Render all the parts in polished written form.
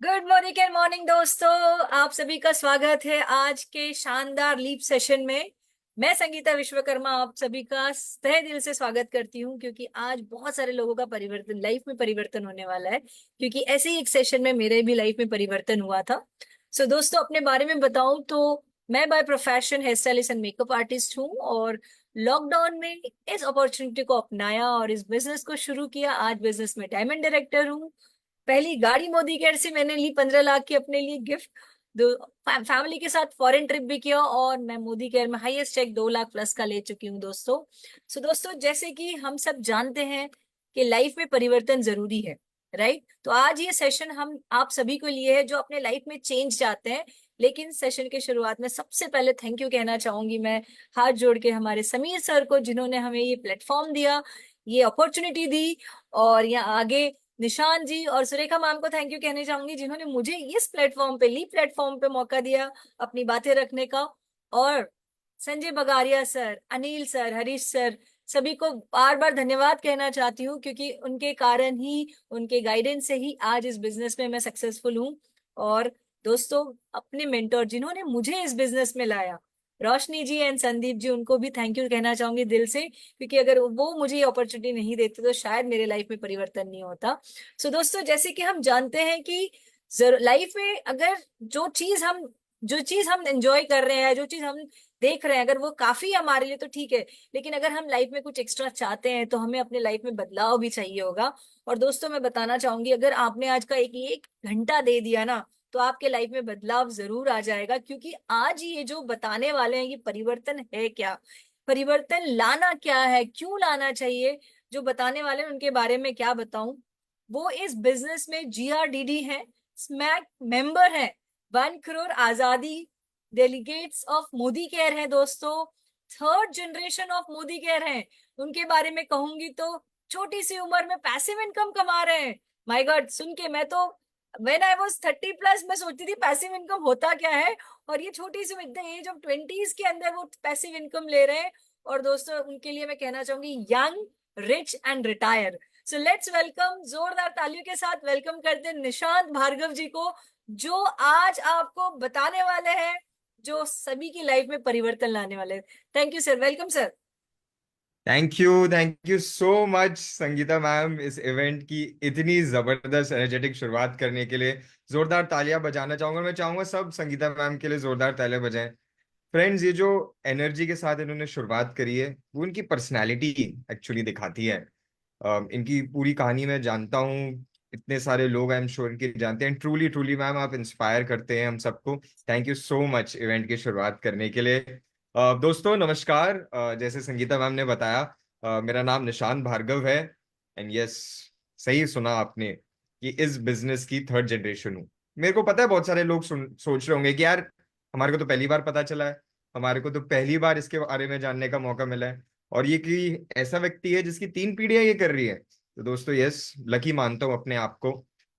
Good morning and morning दोस्तों। आप सभी का स्वागत है आज के शानदार लीप सेशन में। मैं संगीता विश्वकर्मा आप सभी का तहे दिल से स्वागत करती हूँ, क्योंकि आज बहुत सारे लोगों का परिवर्तन लाइफ में परिवर्तन होने वाला है। क्योंकि ऐसे ही एक सेशन में मेरे भी लाइफ में परिवर्तन हुआ था। सो दोस्तों, अपने बारे में बताऊं तो मैं by profession hair stylist and makeup artist हूँ, और लॉकडाउन में इस अपॉर्चुनिटी को अपनाया और इस बिजनेस को शुरू किया। आज बिजनेस में डायमंड डायरेक्टर हूँ। पहली गाड़ी मोदी केयर से मैंने ली 15 लाख की अपने लिए गिफ्ट। दो फैमिली के साथ फॉरेन ट्रिप भी किया, और मैं मोदी केयर में हाईएस्ट चेक 2 लाख प्लस का ले चुकी हूँ दोस्तों। सो दोस्तों, जैसे कि हम सब जानते हैं कि लाइफ में परिवर्तन जरूरी है, राइट? तो आज ये सेशन हम आप सभी को लिए है जो अपने लाइफ में चेंज चाहते हैं। लेकिन सेशन के शुरुआत में सबसे पहले थैंक यू कहना चाहूंगी मैं, हाथ जोड़ के हमारे समीर सर को, जिन्होंने हमें ये प्लेटफॉर्म दिया, ये अपॉर्चुनिटी दी। और यहाँ आगे निशान जी और सुरेखा मैम को थैंक यू कहने चाहूंगी, जिन्होंने मुझे इस प्लेटफॉर्म पे ली प्लेटफॉर्म पे मौका दिया अपनी बातें रखने का। और Sanjay Bagaria sir, Anil sir, Harish sir, सभी को बार बार धन्यवाद कहना चाहती हूँ, क्योंकि उनके कारण ही, उनके गाइडेंस से ही आज इस बिजनेस में मैं सक्सेसफुल हूँ। और दोस्तों, अपने मेंटोर जिन्होंने मुझे इस बिजनेस में लाया, रोशनी जी एंड संदीप जी, उनको भी थैंक यू कहना चाहूंगी दिल से, क्योंकि अगर वो मुझे ये अपॉर्चुनिटी नहीं देते तो शायद मेरे लाइफ में परिवर्तन नहीं होता। सो दोस्तों, जैसे कि हम जानते हैं कि लाइफ में अगर जो चीज हम एंजॉय कर रहे हैं, जो चीज हम देख रहे हैं, अगर वो काफी है हमारे लिए तो ठीक है। लेकिन अगर हम लाइफ में कुछ एक्स्ट्रा चाहते हैं तो हमें अपने लाइफ में बदलाव भी चाहिए होगा। और दोस्तों, मैं बताना चाहूंगी, अगर आपने आज का एक घंटा दे दिया ना, तो आपके लाइफ में बदलाव जरूर आ जाएगा। क्योंकि आज ये जो बताने वाले हैं, ये परिवर्तन है क्या, परिवर्तन लाना क्या है, क्यों लाना चाहिए, जो बताने वाले हैं उनके बारे में क्या बताऊं। वो इस बिजनेस में जीआरडीडी है, स्मैक मेंबर है, 1 करोड़ आजादी डेलीगेट्स ऑफ मोदी केयर है दोस्तों, third generation of Modi care है। उनके बारे में कहूंगी तो छोटी सी उम्र में पैसिव इनकम कमा रहे हैं। माय गॉड, सुन के मैं तो, व्हेन आई वाज 30 प्लस, मैं सोचती थी पैसिव इनकम होता क्या है। और ये छोटी see the age of 20s के अंदर वो पैसिव इनकम ले रहे हैं। और दोस्तों, उनके लिए मैं कहना चाहूंगी, young, rich and retire. So let's welcome, जोरदार तालियों के साथ वेलकम करते हैं निशांत भार्गव जी को, जो आज आपको बताने वाले हैं, जो सभी की लाइफ में परिवर्तन लाने वाले हैं। Thank you sir, welcome sir. Thank you so much Sangeeta ma'am, इस इवेंट की इतनी जबरदस्त एनर्जेटिक शुरुआत करने के लिए जोरदार तालियां बजाना चाहूंगा। मैं चाहूंगा सब संगीता मैम के लिए जोरदार तालियां बजाएं। फ्रेंड्स, ये जो एनर्जी के साथ इन्होंने शुरुआत करी है वो इनकी पर्सनालिटी एक्चुअली दिखाती है। इनकी पूरी कहानी मैं जानता हूँ, इतने सारे लोग आई एम श्योर इनकी जानते हैं। ट्रूली ट्रूली मैम, आप इंस्पायर करते हैं हम सबको। Thank you so much event की शुरुआत करने के लिए। दोस्तों नमस्कार। जैसे संगीता मैम ने बताया, मेरा नाम निशान भार्गव है। एंड यस, सही सुना आपने कि इस बिजनेस की थर्ड जनरेशन हूँ। मेरे को पता है बहुत सारे लोग सोच रहे होंगे कि यार, हमारे को तो पहली बार पता चला है, हमारे को तो पहली बार इसके बारे में जानने का मौका मिला है। और ये कि ऐसा व्यक्ति है जिसकी 3 पीढ़ियां ये कर रही है। तो दोस्तों यस, लकी मानता हूँ अपने आप को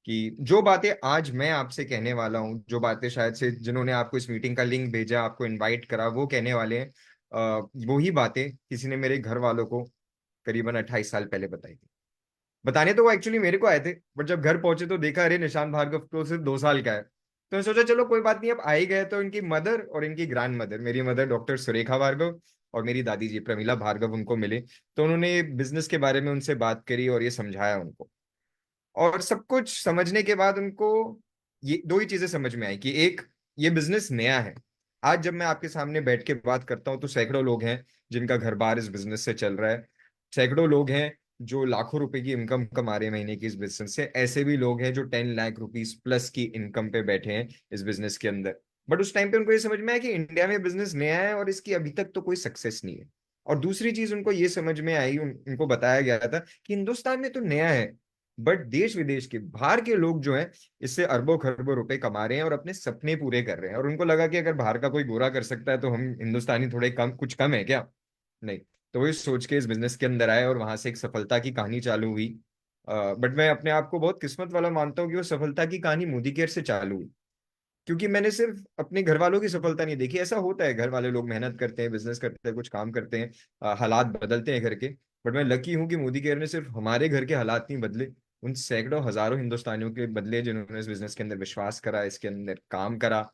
कि जो बातें आज मैं आपसे कहने वाला हूँ, जो बातें शायद से जिन्होंने आपको इस मीटिंग का लिंक भेजा, आपको इनवाइट करा, वो कहने वाले हैं, वो ही बातें किसी ने मेरे घर वालों को करीबन 28 साल पहले बताई थी। बताने तो वो एक्चुअली मेरे को आए थे, बट जब घर पहुंचे तो देखा अरे निशान भार्गव तो सिर्फ 2 साल का है। तो मैं सोचा चलो कोई बात नहीं, अब आ ही गए तो इनकी मदर और इनकी ग्रैंड मदर, मेरी मदर डॉक्टर सुरेखा भार्गव और मेरी दादी जी प्रमीला भार्गव, उनको मिले। तो उन्होंने बिजनेस के बारे में उनसे बात करी और ये समझाया उनको। और सब कुछ समझने के बाद उनको ये दो ही चीजें समझ में आई कि एक, ये बिजनेस नया है। आज जब मैं आपके सामने बैठ के बात करता हूं तो सैकड़ों लोग हैं जिनका घर बार इस बिजनेस से चल रहा है। सैकड़ों लोग हैं जो लाखों रुपए की इनकम कमा रहे हैं महीने की इस बिजनेस से। ऐसे भी लोग हैं जो 10 लाख रुपीज प्लस की इनकम पे बैठे हैं इस बिजनेस के अंदर। बट उस टाइम पे उनको ये समझ में आया कि इंडिया में बिजनेस नया है और इसकी अभी तक तो कोई सक्सेस नहीं है। और दूसरी चीज उनको ये समझ में आई, उनको बताया गया था कि हिंदुस्तान में तो नया है, बट देश विदेश के बाहर के लोग जो हैं इससे अरबों खरबों रुपए कमा रहे हैं और अपने सपने पूरे कर रहे हैं। और उनको लगा कि अगर बाहर का कोई गोरा कर सकता है तो हम हिंदुस्तानी थोड़े कम, कुछ कम है क्या? नहीं। तो वही सोच के इस बिजनेस के अंदर आए और वहां से एक सफलता की कहानी चालू हुई। बट मैं अपने आप को बहुत किस्मत वाला मानता हूँ कि वो सफलता की कहानी मोदी केयर से चालू हुई। क्योंकि मैंने सिर्फ अपने घर वालों की सफलता नहीं देखी। ऐसा होता है, घर वाले लोग मेहनत करते हैं, बिजनेस करते हैं, कुछ काम करते हैं, हालात बदलते हैं घर के। बट मैं लकी हूं कि मोदी केयर ने सिर्फ हमारे घर के हालात नहीं बदले, उन सैकड़ों हजारों हिंदुस्तानियों के बदले जिन्होंने इस बिजनेस के अंदर विश्वास करा, इसके अंदर काम करा।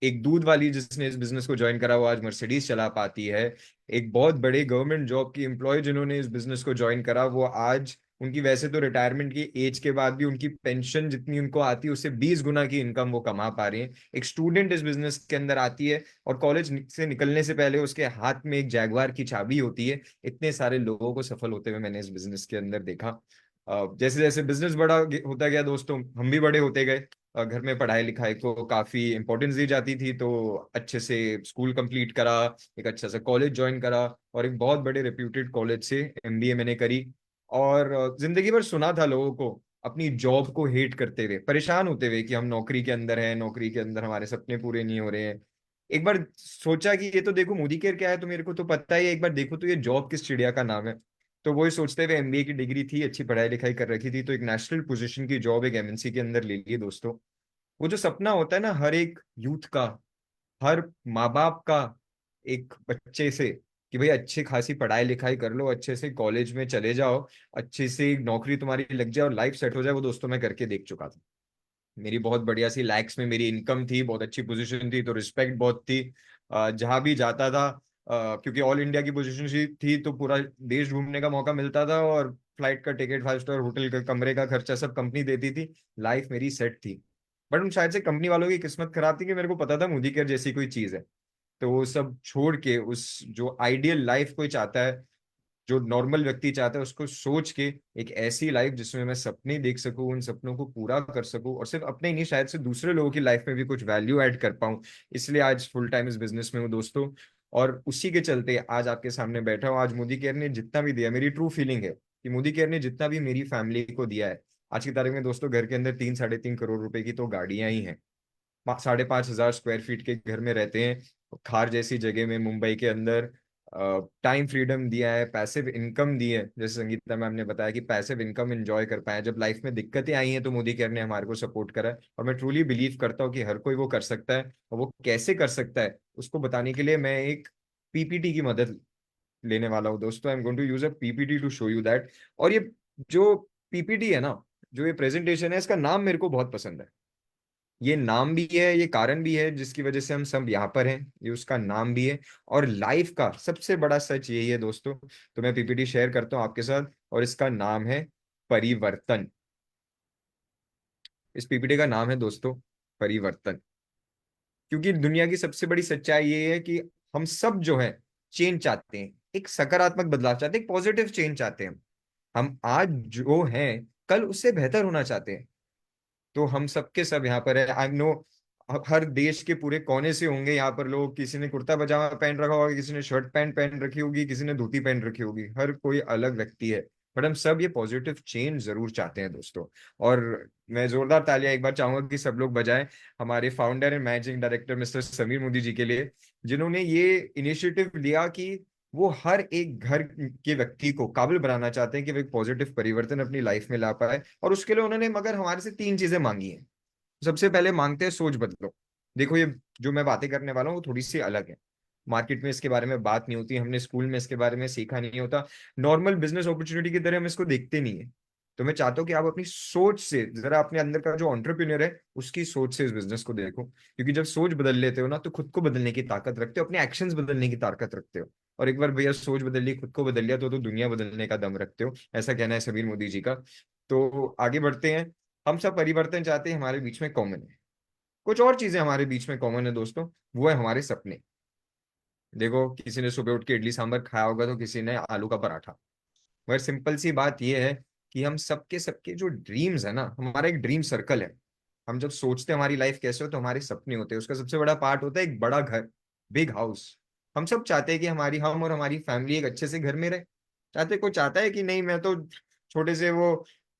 एक दूध वाली जिसने इस बिजनेस को ज्वाइन करा वो आज मर्सिडीज चला पाती है। एक बहुत बड़े गवर्नमेंट जॉब की एम्प्लॉय जिन्होंने इस बिजनेस को ज्वाइन करा वो आज, उनकी वैसे तो रिटायरमेंट की एज के बाद भी उनकी पेंशन जितनी उनको आती है उससे 20 गुना की इनकम वो कमा पा रही है। एक स्टूडेंट इस बिजनेस के अंदर आती है और कॉलेज से निकलने से पहले उसके हाथ में एक जैगवार की चाबी होती है। इतने सारे लोगों को सफल होते हुए मैंने इस बिजनेस के अंदर देखा। जैसे जैसे बिजनेस बड़ा होता गया दोस्तों, हम भी बड़े होते गए। घर में पढ़ाई लिखाई को काफी इंपॉर्टेंस दी जाती थी, तो अच्छे से स्कूल कंप्लीट करा, एक अच्छा सा कॉलेज ज्वाइन करा, और एक बहुत बड़े रेप्यूटेड कॉलेज से एमबीए मैंने करी। और जिंदगी भर सुना था लोगों को अपनी जॉब को हेट करते हुए, परेशान होते हुए कि हम नौकरी के अंदर हैं, नौकरी के अंदर हमारे सपने पूरे नहीं हो रहे हैं। एक बार सोचा कि ये तो देखो मोदी केयर क्या है, तो मेरे को तो पता ही है, एक बार देखो तो ये जॉब किस चिड़िया का नाम है। तो वही सोचते हुए एमबीए की डिग्री थी, अच्छी पढ़ाई लिखाई कर रखी थी, तो एक नेशनल पोजीशन की जॉब एक एमएनसी के अंदर ले ली दोस्तों। वो जो सपना होता है ना हर एक यूथ का, हर माँ बाप का, एक बच्चे से, कि भाई अच्छी खासी पढ़ाई लिखाई कर लो, अच्छे से कॉलेज में चले जाओ, अच्छे से एक नौकरी तुम्हारी लग जाए और लाइफ सेट हो जाए, वो दोस्तों मैं करके देख चुका था। मेरी बहुत बढ़िया सी लैक्स में मेरी इनकम थी, बहुत अच्छी पोजीशन थी, तो रिस्पेक्ट बहुत थी। जहां भी जाता था, क्योंकि ऑल इंडिया की पोजीशन थी, तो पूरा देश घूमने का मौका मिलता था, और फ्लाइट का टिकट, 5 स्टार होटल का कमरे का खर्चा सब कंपनी देती थी। लाइफ मेरी सेट थी। बट उन शायद से कंपनी वालों की किस्मत खराब थी कि मेरे को पता था मोदी केयर जैसी कोई चीज है। तो वो सब छोड़ के उस जो आइडियल लाइफ कोई चाहता है, जो नॉर्मल व्यक्ति चाहता है, उसको सोच के एक ऐसी लाइफ जिसमें मैं सपने देख सकूं, उन सपनों को पूरा कर सकूं, और सिर्फ अपने ही नहीं शायद से दूसरे लोगों की लाइफ में भी कुछ वैल्यू ऐड कर पाऊं, इसलिए आज फुल टाइम इस बिजनेस में हूँ दोस्तों। और उसी के चलते आज आपके सामने बैठा हूँ। आज मोदी केयर ने जितना भी दिया, मेरी ट्रू फीलिंग है कि मोदी केयर ने जितना भी मेरी फैमिली को दिया है, आज की तारीख में दोस्तों घर के अंदर 3 साढ़े 3 करोड़ रुपए की तो गाड़ियां ही हैं, 5,500 स्क्वायर फीट के घर में रहते हैं, खार जैसी जगह में मुंबई के अंदर। टाइम फ्रीडम दिया है, पैसिव इनकम दी है, जैसे संगीता मैम ने बताया कि पैसिव इनकम एंजॉय कर पाए। जब लाइफ में दिक्कतें आई हैं तो मोदी केयर ने हमारे को सपोर्ट करा है, और मैं ट्रूली बिलीव करता हूँ कि हर कोई वो कर सकता है, और वो कैसे कर सकता है उसको बताने के लिए मैं एक पीपीटी की मदद लेने वाला हूँ दोस्तों। I am going to use a PPT to show you that. और ये जो पीपीटी है ना, जो ये प्रेजेंटेशन है, इसका नाम मेरे को बहुत पसंद है। ये नाम भी है, ये कारण भी है जिसकी वजह से हम सब यहाँ पर हैं, ये उसका नाम भी है। और लाइफ का सबसे बड़ा सच यही है दोस्तों। तो मैं पीपीटी शेयर करता हूँ आपके साथ, और इसका नाम है परिवर्तन। इस पीपीटी का नाम है दोस्तों परिवर्तन। क्योंकि दुनिया की सबसे बड़ी सच्चाई ये है कि हम सब जो है चेंज चाहते हैं, एक सकारात्मक बदलाव चाहते हैं, एक पॉजिटिव चेंज चाहते हैं। हम आज जो हैं कल उससे बेहतर होना चाहते हैं। तो हम सबके सब यहाँ पर है, आई नो। हर देश के पूरे कोने से होंगे यहाँ पर लोग, किसी ने कुर्ता पजामा पहन रखा होगा, किसी ने शर्ट पैंट पहन रखी होगी, किसी ने धोती पहन रखी होगी, हर कोई अलग व्यक्ति है। बट हम सब ये पॉजिटिव चेंज जरूर चाहते हैं दोस्तों। और मैं जोरदार तालियां एक बार चाहूंगा कि सब लोग बजाएं हमारे founder and managing director mister Sameer Modi ji के लिए, जिन्होंने ये इनिशिएटिव लिया कि वो हर एक घर के व्यक्ति को काबिल बनाना चाहते हैं कि वो एक पॉजिटिव परिवर्तन अपनी लाइफ में ला पाए। और उसके लिए उन्होंने मगर हमारे से 3 चीजें मांगी हैं। सबसे पहले मांगते हैं सोच बदलो। देखो ये जो मैं बातें करने वाला हूँ वो थोड़ी सी अलग है। मार्केट में इसके बारे में बात नहीं होती, हमने स्कूल में इसके बारे में सीखा नहीं होता, नॉर्मल बिजनेस अपॉर्चुनिटी की तरह हम इसको देखते नहीं है। तो मैं चाहता हूँ कि आप अपनी सोच से जरा, अपने अंदर का जो एंटरप्रेन्योर है उसकी सोच से इस बिजनेस को देखो, क्योंकि जब सोच बदल लेते हो ना तो खुद को बदलने की ताकत रखते हो, अपने एक्शंस बदलने की ताकत रखते हो। और एक बार भैया सोच बदल ली, खुद को बदल लिया, तो दुनिया बदलने का दम रखते हो, ऐसा कहना है समीर मोदी जी का। तो आगे बढ़ते हैं। हम सब परिवर्तन चाहते हैं, हमारे बीच में कॉमन है कुछ और चीजें, हमारे बीच में कॉमन है दोस्तों, वो है हमारे सपने। देखो किसी ने सुबह उठ के इडली सांभर खाया होगा, तो किसी ने आलू का पराठा। मगर सिंपल सी बात यह है कि हम सबके सबके जो ड्रीम्स है ना, हमारा एक ड्रीम सर्कल है। हम जब सोचते हैं हमारी लाइफ कैसे हो, तो हमारे सपने होते हैं, उसका सबसे बड़ा पार्ट होता है एक बड़ा घर, बिग हाउस। हम सब चाहते हैं कि हम और हमारी फैमिली एक अच्छे से घर में रहे। चाहते, कोई चाहता है कि नहीं मैं तो छोटे से वो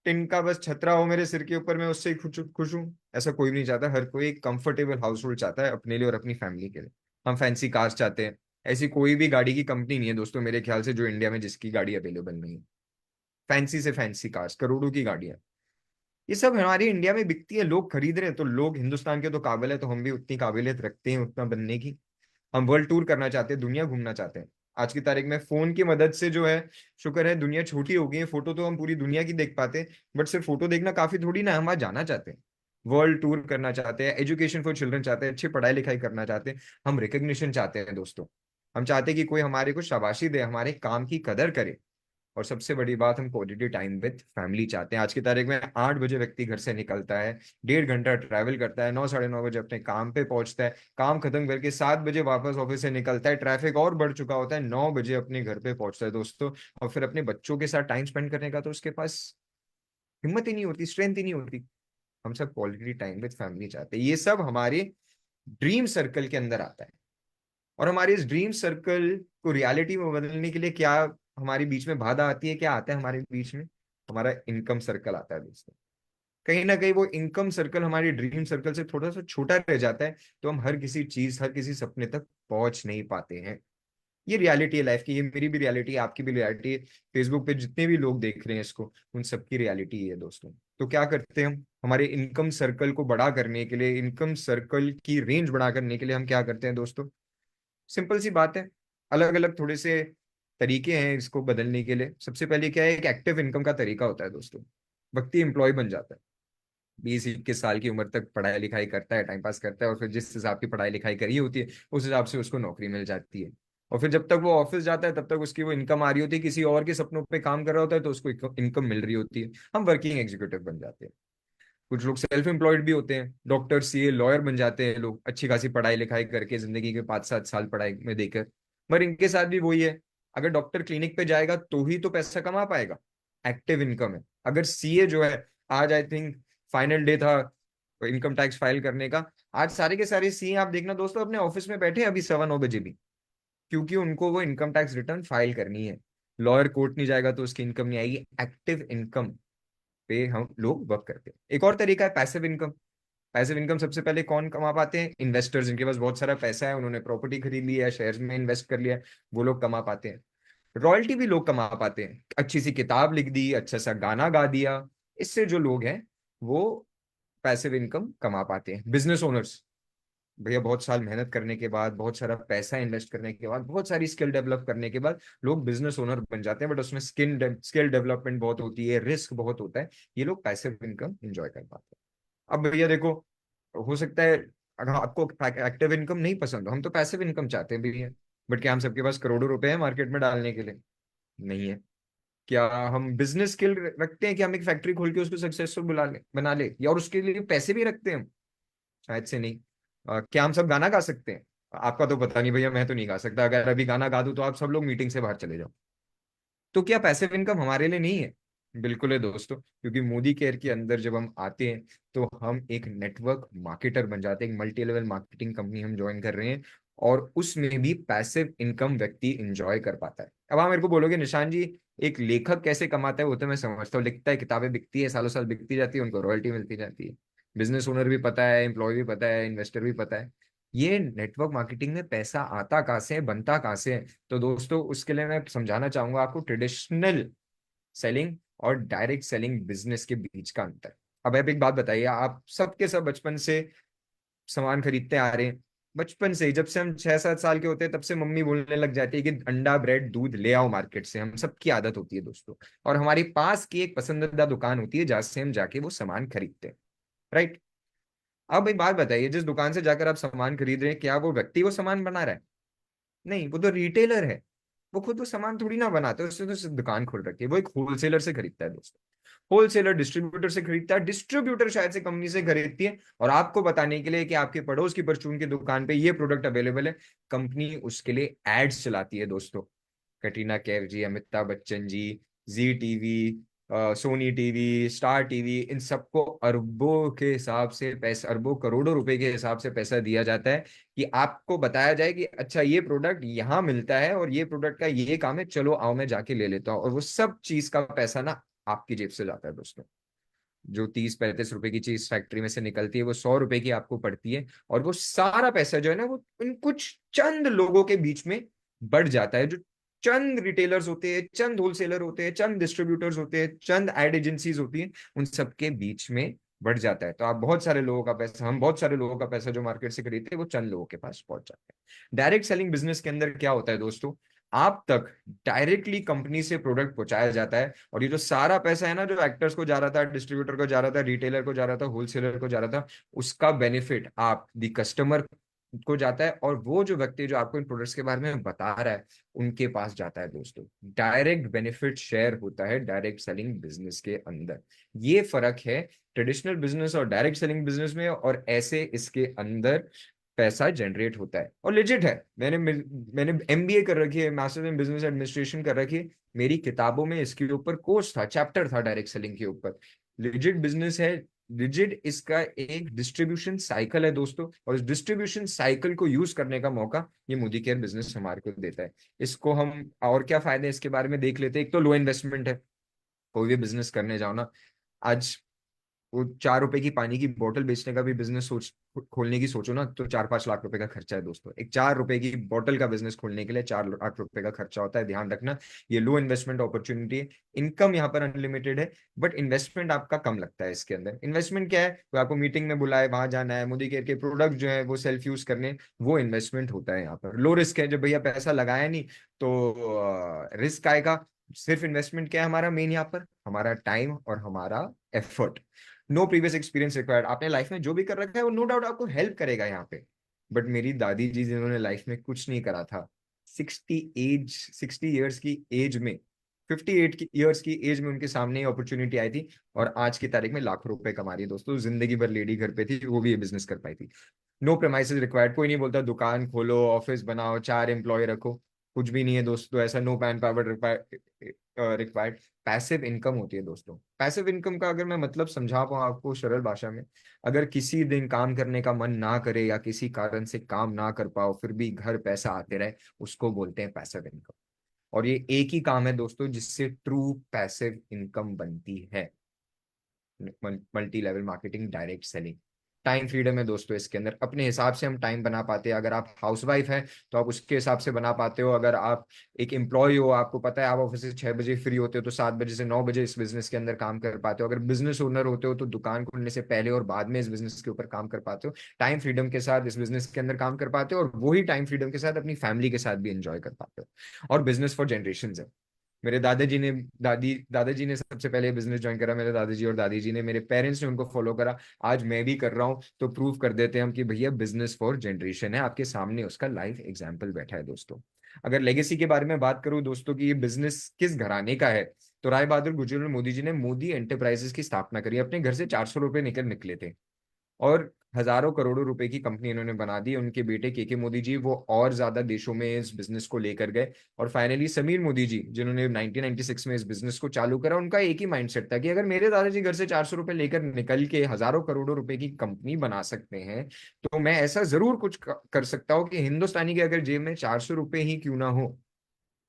टिन का बस छतरा हो मेरे सिर के ऊपर, मैं उससे ही खुश खुश हूँ। ऐसा कोई भी नहीं चाहता, हर कोई एक कंफर्टेबल हाउस होल्ड चाहता है अपने लिए और अपनी फैमिली के लिए। हम फैंसी कार्स चाहते हैं। ऐसी कोई भी गाड़ी की कंपनी नहीं है दोस्तों मेरे ख्याल से जो इंडिया में जिसकी गाड़ी अवेलेबल नहीं है। फैंसी से फैंसी कार्स, करोड़ों की गाड़ियां, ये सब हमारी इंडिया में बिकती है, लोग खरीद रहे हैं, तो लोग हिंदुस्तान के तो काबिल है, तो हम भी उतनी काबिलियत रखते हैं उतना बनने की। हम वर्ल्ड टूर करना चाहते हैं, दुनिया घूमना चाहते हैं। आज की तारीख में फोन की मदद से जो है, शुक्र है दुनिया छोटी हो गई है, फोटो तो हम पूरी दुनिया की देख पाते हैं, बट सिर्फ फोटो देखना काफी थोड़ी ना, हम वहाँ जाना चाहते हैं, वर्ल्ड टूर करना चाहते हैं, एजुकेशन फॉर चिल्ड्रन चाहते हैं, अच्छी पढ़ाई लिखाई करना चाहते हैं, हम रिकग्निशन चाहते हैं दोस्तों। हम चाहते हैं कि कोई हमारे को शाबाशी दे, हमारे काम की कदर करे। और सबसे बड़ी बात, हम क्वालिटी टाइम विद फैमिली चाहते हैं। आज की तारीख में 8 बजे व्यक्ति घर से निकलता है, 1.5 घंटा ट्रैवल करता है, 9 साढ़े 9 बजे अपने काम पे पहुंचता है, काम खत्म करके 7 बजे वापस ऑफिस से निकलता है, ट्रैफिक और बढ़ चुका होता है, 9 बजे अपने घर पे पहुंचता है दोस्तों। और फिर अपने बच्चों के साथ टाइम स्पेंड करने का तो उसके पास हिम्मत ही नहीं होती, स्ट्रेंथ ही नहीं होती। हम सब क्वालिटी टाइम विद फैमिली चाहते हैं। ये सब हमारे ड्रीम सर्कल के अंदर आता है। और हमारे इस ड्रीम सर्कल को रियलिटी में बदलने के लिए क्या हमारे बीच में बाधा आती है, क्या आता है हमारे बीच में? हमारा इनकम सर्कल आता है दोस्तों। कहीं ना कहीं वो इनकम सर्कल हमारी ड्रीम सर्कल से थोड़ा सा छोटा रह जाता है, तो हम हर किसी चीज, हर किसी सपने तक पहुंच नहीं पाते हैं। ये रियलिटी है लाइफ की, ये मेरी भी रियलिटी है, आपकी भी रियलिटी है, फेसबुक पे जितने भी लोग देख रहे हैं इसको, उन सबकी रियलिटी है दोस्तों। तो क्या करते हैं हम हमारे इनकम सर्कल को बड़ा करने के लिए, इनकम सर्कल की रेंज बड़ा करने के लिए हम क्या करते हैं दोस्तों? सिंपल सी बात है, अलग अलग थोड़े से तरीके हैं इसको बदलने के लिए। सबसे पहले क्या है, एक एक्टिव इनकम का तरीका होता है दोस्तों। व्यक्ति एम्प्लॉय बन जाता है, 20-21 साल की उम्र तक पढ़ाई लिखाई करता है, टाइम पास करता है, और फिर जिस हिसाब की पढ़ाई लिखाई करी होती है उस हिसाब से उसको नौकरी मिल जाती है। और फिर जब तक वो ऑफिस जाता है तब तक उसकी वो इनकम आ रही होती है, किसी और के सपनों पे काम कर रहा होता है तो उसको इनकम मिल रही होती है, हम वर्किंग एग्जीक्यूटिव बन जाते हैं। कुछ लोग सेल्फ एम्प्लॉयड भी होते हैं, डॉक्टर, सीए, लॉयर बन जाते हैं लोग, अच्छी खासी पढ़ाई लिखाई करके, जिंदगी के 5-7 साल पढ़ाई में देकर। पर इनके साथ भी वही है, अगर डॉक्टर क्लिनिक पे जाएगा तो ही तो पैसा कमा पाएगा, एक्टिव इनकम है। अगर सीए जो है, आज आई थिंक फाइनल डे था इनकम टैक्स फाइल करने का, आज सारे के सारे सीए आप देखना दोस्तों अपने ऑफिस में बैठे हैं अभी 9:15 बजे भी, क्योंकि उनको वो इनकम टैक्स रिटर्न फाइल करनी है। लॉयर कोर्ट नहीं जाएगा तो उसकी इनकम नहीं आएगी, एक्टिव इनकम पे हम लोग वर्क करते हैं। एक और तरीका है पैसिव इनकम। पैसिव इनकम सबसे पहले कौन कमा पाते हैं? इन्वेस्टर्स, जिनके पास बहुत सारा पैसा है, उन्होंने प्रॉपर्टी खरीद ली है, शेयर्स में इन्वेस्ट कर लिया है, वो लोग कमा पाते हैं। रॉयल्टी भी लोग कमा पाते हैं, अच्छी सी किताब लिख दी, अच्छा सा गाना गा दिया, इससे जो लोग हैं वो पैसिव इनकम कमा पाते हैं। बिजनेस ओनर्स, भैया बहुत साल मेहनत करने के बाद, बहुत सारा पैसा इन्वेस्ट करने के बाद, बहुत सारी स्किल डेवलप करने के बाद लोग बिजनेस ओनर बन जाते हैं, बट उसमें स्किल डेवलपमेंट बहुत होती है, रिस्क बहुत होता है, ये लोग पैसिव इनकम एंजॉय कर पाते हैं। अब भैया देखो, हो सकता है अगर आपको एक्टिव इनकम नहीं पसंद हो, हम तो पैसिव इनकम चाहते हैं भैया, बट क्या हम सबके पास करोड़ों रुपए हैं मार्केट में डालने के लिए? नहीं है। क्या हम बिजनेस स्किल रखते हैं कि हम एक फैक्ट्री खोल के उसको सक्सेसफुल बना ले, या और उसके लिए पैसे भी रखते हैं हम? शायद से नहीं। क्या हम सब गाना गा सकते हैं? आपका तो पता नहीं भैया, मैं तो नहीं गा सकता, अगर अभी गाना गा दूं तो आप सब लोग मीटिंग से बाहर चले जाओ। तो क्या पैसिव इनकम हमारे लिए नहीं है? बिल्कुल है दोस्तों, क्योंकि मोदी केयर के अंदर जब हम आते हैं तो हम एक नेटवर्क मार्केटर बन जाते हैं, एक मल्टी लेवल मार्केटिंग कंपनी हम ज्वाइन कर रहे हैं, और उसमें भी पैसिव इनकम व्यक्ति इंजॉय कर पाता है। अब आप मेरे को बोलोगे निशान जी, एक लेखक कैसे कमाता है? वो तो मैं समझता हूँ, लिखता है, किताबें बिकती है, सालों साल बिकती जाती है, उनको रॉयल्टी मिलती जाती है। बिजनेस ओनर भी पता है, एम्प्लॉय भी पता है, इन्वेस्टर भी पता है। ये नेटवर्क मार्केटिंग में पैसा आता कहाँ से है, बनता कहाँ से है? तो दोस्तों उसके लिए मैं समझाना चाहूंगा आपको ट्रेडिशनल सेलिंग और डायरेक्ट सेलिंग बिजनेस के बीच का अंतर। अब आप एक बात बताइए, आप सबके सब बचपन से सामान खरीदते आ रहे हैं, बचपन से ही, जब से हम 6-7 साल के होते हैं तब से मम्मी बोलने लग जाती है कि अंडा, ब्रेड, दूध ले आओ मार्केट से, हम सबकी आदत होती है दोस्तों। और हमारे पास की एक पसंदीदा दुकान होती है जहां से हम जाके वो सामान खरीदते हैं, राइट? अब एक बात बताइए, जिस दुकान से जाकर आप सामान खरीद रहे हैं, क्या वो व्यक्ति वो सामान बना रहा है? नहीं, वो तो रिटेलर है, वो खुद वो सामान थोड़ी ना बनाता है, उसने तो सिर्फ दुकान खोल रखी है। वो एक होलसेलर से खरीदता है दोस्तों, होलसेलर डिस्ट्रीब्यूटर से खरीदता है, डिस्ट्रीब्यूटर शायद से कंपनी से खरीदती है, और आपको बताने के लिए कि आपके पड़ोस की परचून की दुकान पे ये प्रोडक्ट अवेलेबल है, कंपनी उसके लिए एड्स चलाती है दोस्तों। Katrina Kaif ji, Amitabh Bachchan ji, Zee TV, Sony TV, Star TV, इन सबको अरबों के हिसाब से पैसा, अरबों करोड़ों रुपए के हिसाब से पैसा दिया जाता है कि आपको बताया जाए कि अच्छा ये प्रोडक्ट यहाँ मिलता है और ये प्रोडक्ट का ये काम है, चलो आओ मैं जाके ले लेता हूँ, और वो सब चीज का पैसा ना आपकी जेब से जाता है दोस्तों। जो 30-35 रुपए की चीज फैक्ट्री में से निकलती है वो 100 रुपए की आपको पड़ती है, और वो सारा पैसा जो है ना, वो उन कुछ चंद लोगों के बीच में बढ़ जाता है, जो चंद रिटेलर्स होते हैं, चंद होलसेलर होते हैं, चंद डिस्ट्रीब्यूटर्स होते हैं, चंद एड एजेंसीज होती हैं, उन सबके बीच में बढ़ जाता है। तो आप बहुत सारे लोगों का पैसा, हम बहुत सारे लोगों का पैसा जो मार्केट से खरीदते हैं, वो चंद लोगों के पास पहुंच जाता है। डायरेक्ट सेलिंग बिजनेस के अंदर क्या होता है दोस्तों? आप तक डायरेक्टली कंपनी से प्रोडक्ट पहुंचाया जाता है। और ये जो सारा पैसा है ना, जो एक्टर्स को जा रहा था, डिस्ट्रीब्यूटर को जा रहा था, रिटेलर को जा रहा था, होलसेलर को जा रहा था, उसका बेनिफिट आप दी कस्टमर को जाता है। और वो जो व्यक्ति जो आपको इन प्रोडक्ट्स के बारे में बता रहा है, उनके पास जाता है दोस्तों। डायरेक्ट बेनिफिट शेयर होता है डायरेक्ट सेलिंग बिजनेस के अंदर। ये फर्क है ट्रेडिशनल बिजनेस और डायरेक्ट सेलिंग बिजनेस में। और ऐसे इसके अंदर पैसा जनरेट होता है और लेजिट है। मैंने एमबीए कर रखी है, मास्टर्स इन बिजनेस एडमिनिस्ट्रेशन कर रखी है। मेरी किताबों में इसके ऊपर कोर्स था, चैप्टर था डायरेक्ट सेलिंग के ऊपर। लिजिट बिजनेस है। लिजिट इसका एक डिस्ट्रीब्यूशन साइकिल है दोस्तों, और इस डिस्ट्रीब्यूशन साइकिल को यूज करने का मौका ये मोदी केयर बिजनेस हमारे को देता है। इसको हम और क्या फायदे हैं इसके बारे में देख लेते हैं। एक तो लो इन्वेस्टमेंट है। कोई भी बिजनेस करने जाओ ना, आज वो 4 रुपए की पानी की बोतल बेचने का भी बिजनेस सोच खोलने की सोचो ना, तो 4-5 लाख रुपए का खर्चा है दोस्तों। एक 4 रुपए की बोतल का बिजनेस खोलने के लिए 4 लाख रुपए का खर्चा होता है, ध्यान रखना। ये लो इन्वेस्टमेंट अपॉर्चुनिटी है। इनकम यहाँ पर अनलिमिटेड है, बट इन्वेस्टमेंट आपका कम लगता है इसके अंदर। इन्वेस्टमेंट क्या है? वो आपको मीटिंग में बुलाए, वहां जाना है, मोदी केयर के प्रोडक्ट जो है वो सेल्फ यूज करने, वो इन्वेस्टमेंट होता है यहाँ पर। लो रिस्क है, जब भैया पैसा लगाया नहीं तो रिस्क आएगा। सिर्फ इन्वेस्टमेंट क्या है हमारा मेन यहाँ पर? हमारा टाइम और हमारा effort. No previous experience required. आपने लाइफ में जो भी कर रखा है वो नो डाउट आपको हेल्प करेगा यहाँ पे। बट मेरी दादी जी जिन्होंने लाइफ में कुछ नहीं करा था, 60 ईयर्स की एज में, 58 ईयर्स की एज में उनके सामने ये अपॉर्चुनिटी आई थी, और आज की तारीख में लाखों रुपए कमा रही है दोस्तों। जिंदगी भर लेडी घर पे थी, वो भी ये बिजनेस कर पाई थी। No premises required. कोई नहीं बोलता दुकान खोलो, ऑफिस बनाओ, 4 एम्प्लॉय रखो। कुछ भी नहीं है दोस्तों ऐसा। No man power required. Passive income होती है दोस्तों। पैसिव इनकम का अगर मैं मतलब समझा पाऊँ आपको सरल भाषा में, अगर किसी दिन काम करने का मन ना करे या किसी कारण से काम ना कर पाओ, फिर भी घर पैसा आते रहे, उसको बोलते हैं पैसिव इनकम। और ये एक ही काम है दोस्तों जिससे ट्रू पैसिव इनकम बनती है। Multi level marketing, direct selling. Time freedom है दोस्तों इसके अंदर। अपने हिसाब से हम टाइम बना पाते हैं। अगर आप हाउसवाइफ हैं तो आप उसके हिसाब से बना पाते हो। अगर आप एक एम्प्लॉय हो, आपको पता है आप ऑफिस से 6 बजे फ्री होते हो, तो 7 बजे से 9 बजे इस बिजनेस के अंदर काम कर पाते हो। अगर बिजनेस ओनर होते हो तो दुकान खोलने से पहले और बाद में इस बिजनेस के ऊपर काम कर पाते हो। टाइम फ्रीडम के साथ इस बिजनेस के अंदर काम कर पाते हो, और वही टाइम फ्रीडम के साथ अपनी फैमिली के साथ भी एंजॉय कर पाते हो। और बिजनेस फॉर जनरेशन है। मेरे दादाजी ने सबसे पहले बिजनेस ज्वाइन करा। मेरे दादाजी और दादी जी ने, मेरे पेरेंट्स ने उनको फॉलो करा। आज मैं भी कर रहा हूँ, तो प्रूव कर देते हैं हम कि भैया बिजनेस फॉर जनरेशन है। आपके सामने उसका लाइव एग्जाम्पल बैठा है दोस्तों। अगर लेगेसी के बारे में बात करूं दोस्तों कि ये बिजनेस किस घराने का है, तो राय बहादुर गुजर मोदी जी ने मोदी एंटरप्राइजेस की स्थापना करी। अपने घर से 400 रुपए निकल निकले थे, और हजारों करोड़ों रुपए की कंपनी इन्होंने बना दी। उनके बेटे के मोदी जी वो और ज्यादा देशों में इस बिजनेस को लेकर गए। और फाइनली समीर मोदी जी जिन्होंने 1996 में इस बिजनेस को चालू करा, उनका एक ही माइंडसेट था कि अगर मेरे दादाजी घर से 400 रुपए लेकर निकल के हजारों करोड़ों रुपए की कंपनी बना सकते हैं, तो मैं ऐसा जरूर कुछ कर सकता हूँ कि हिंदुस्तानी के अगर जेब में 400 रुपए ही क्यों ना हो।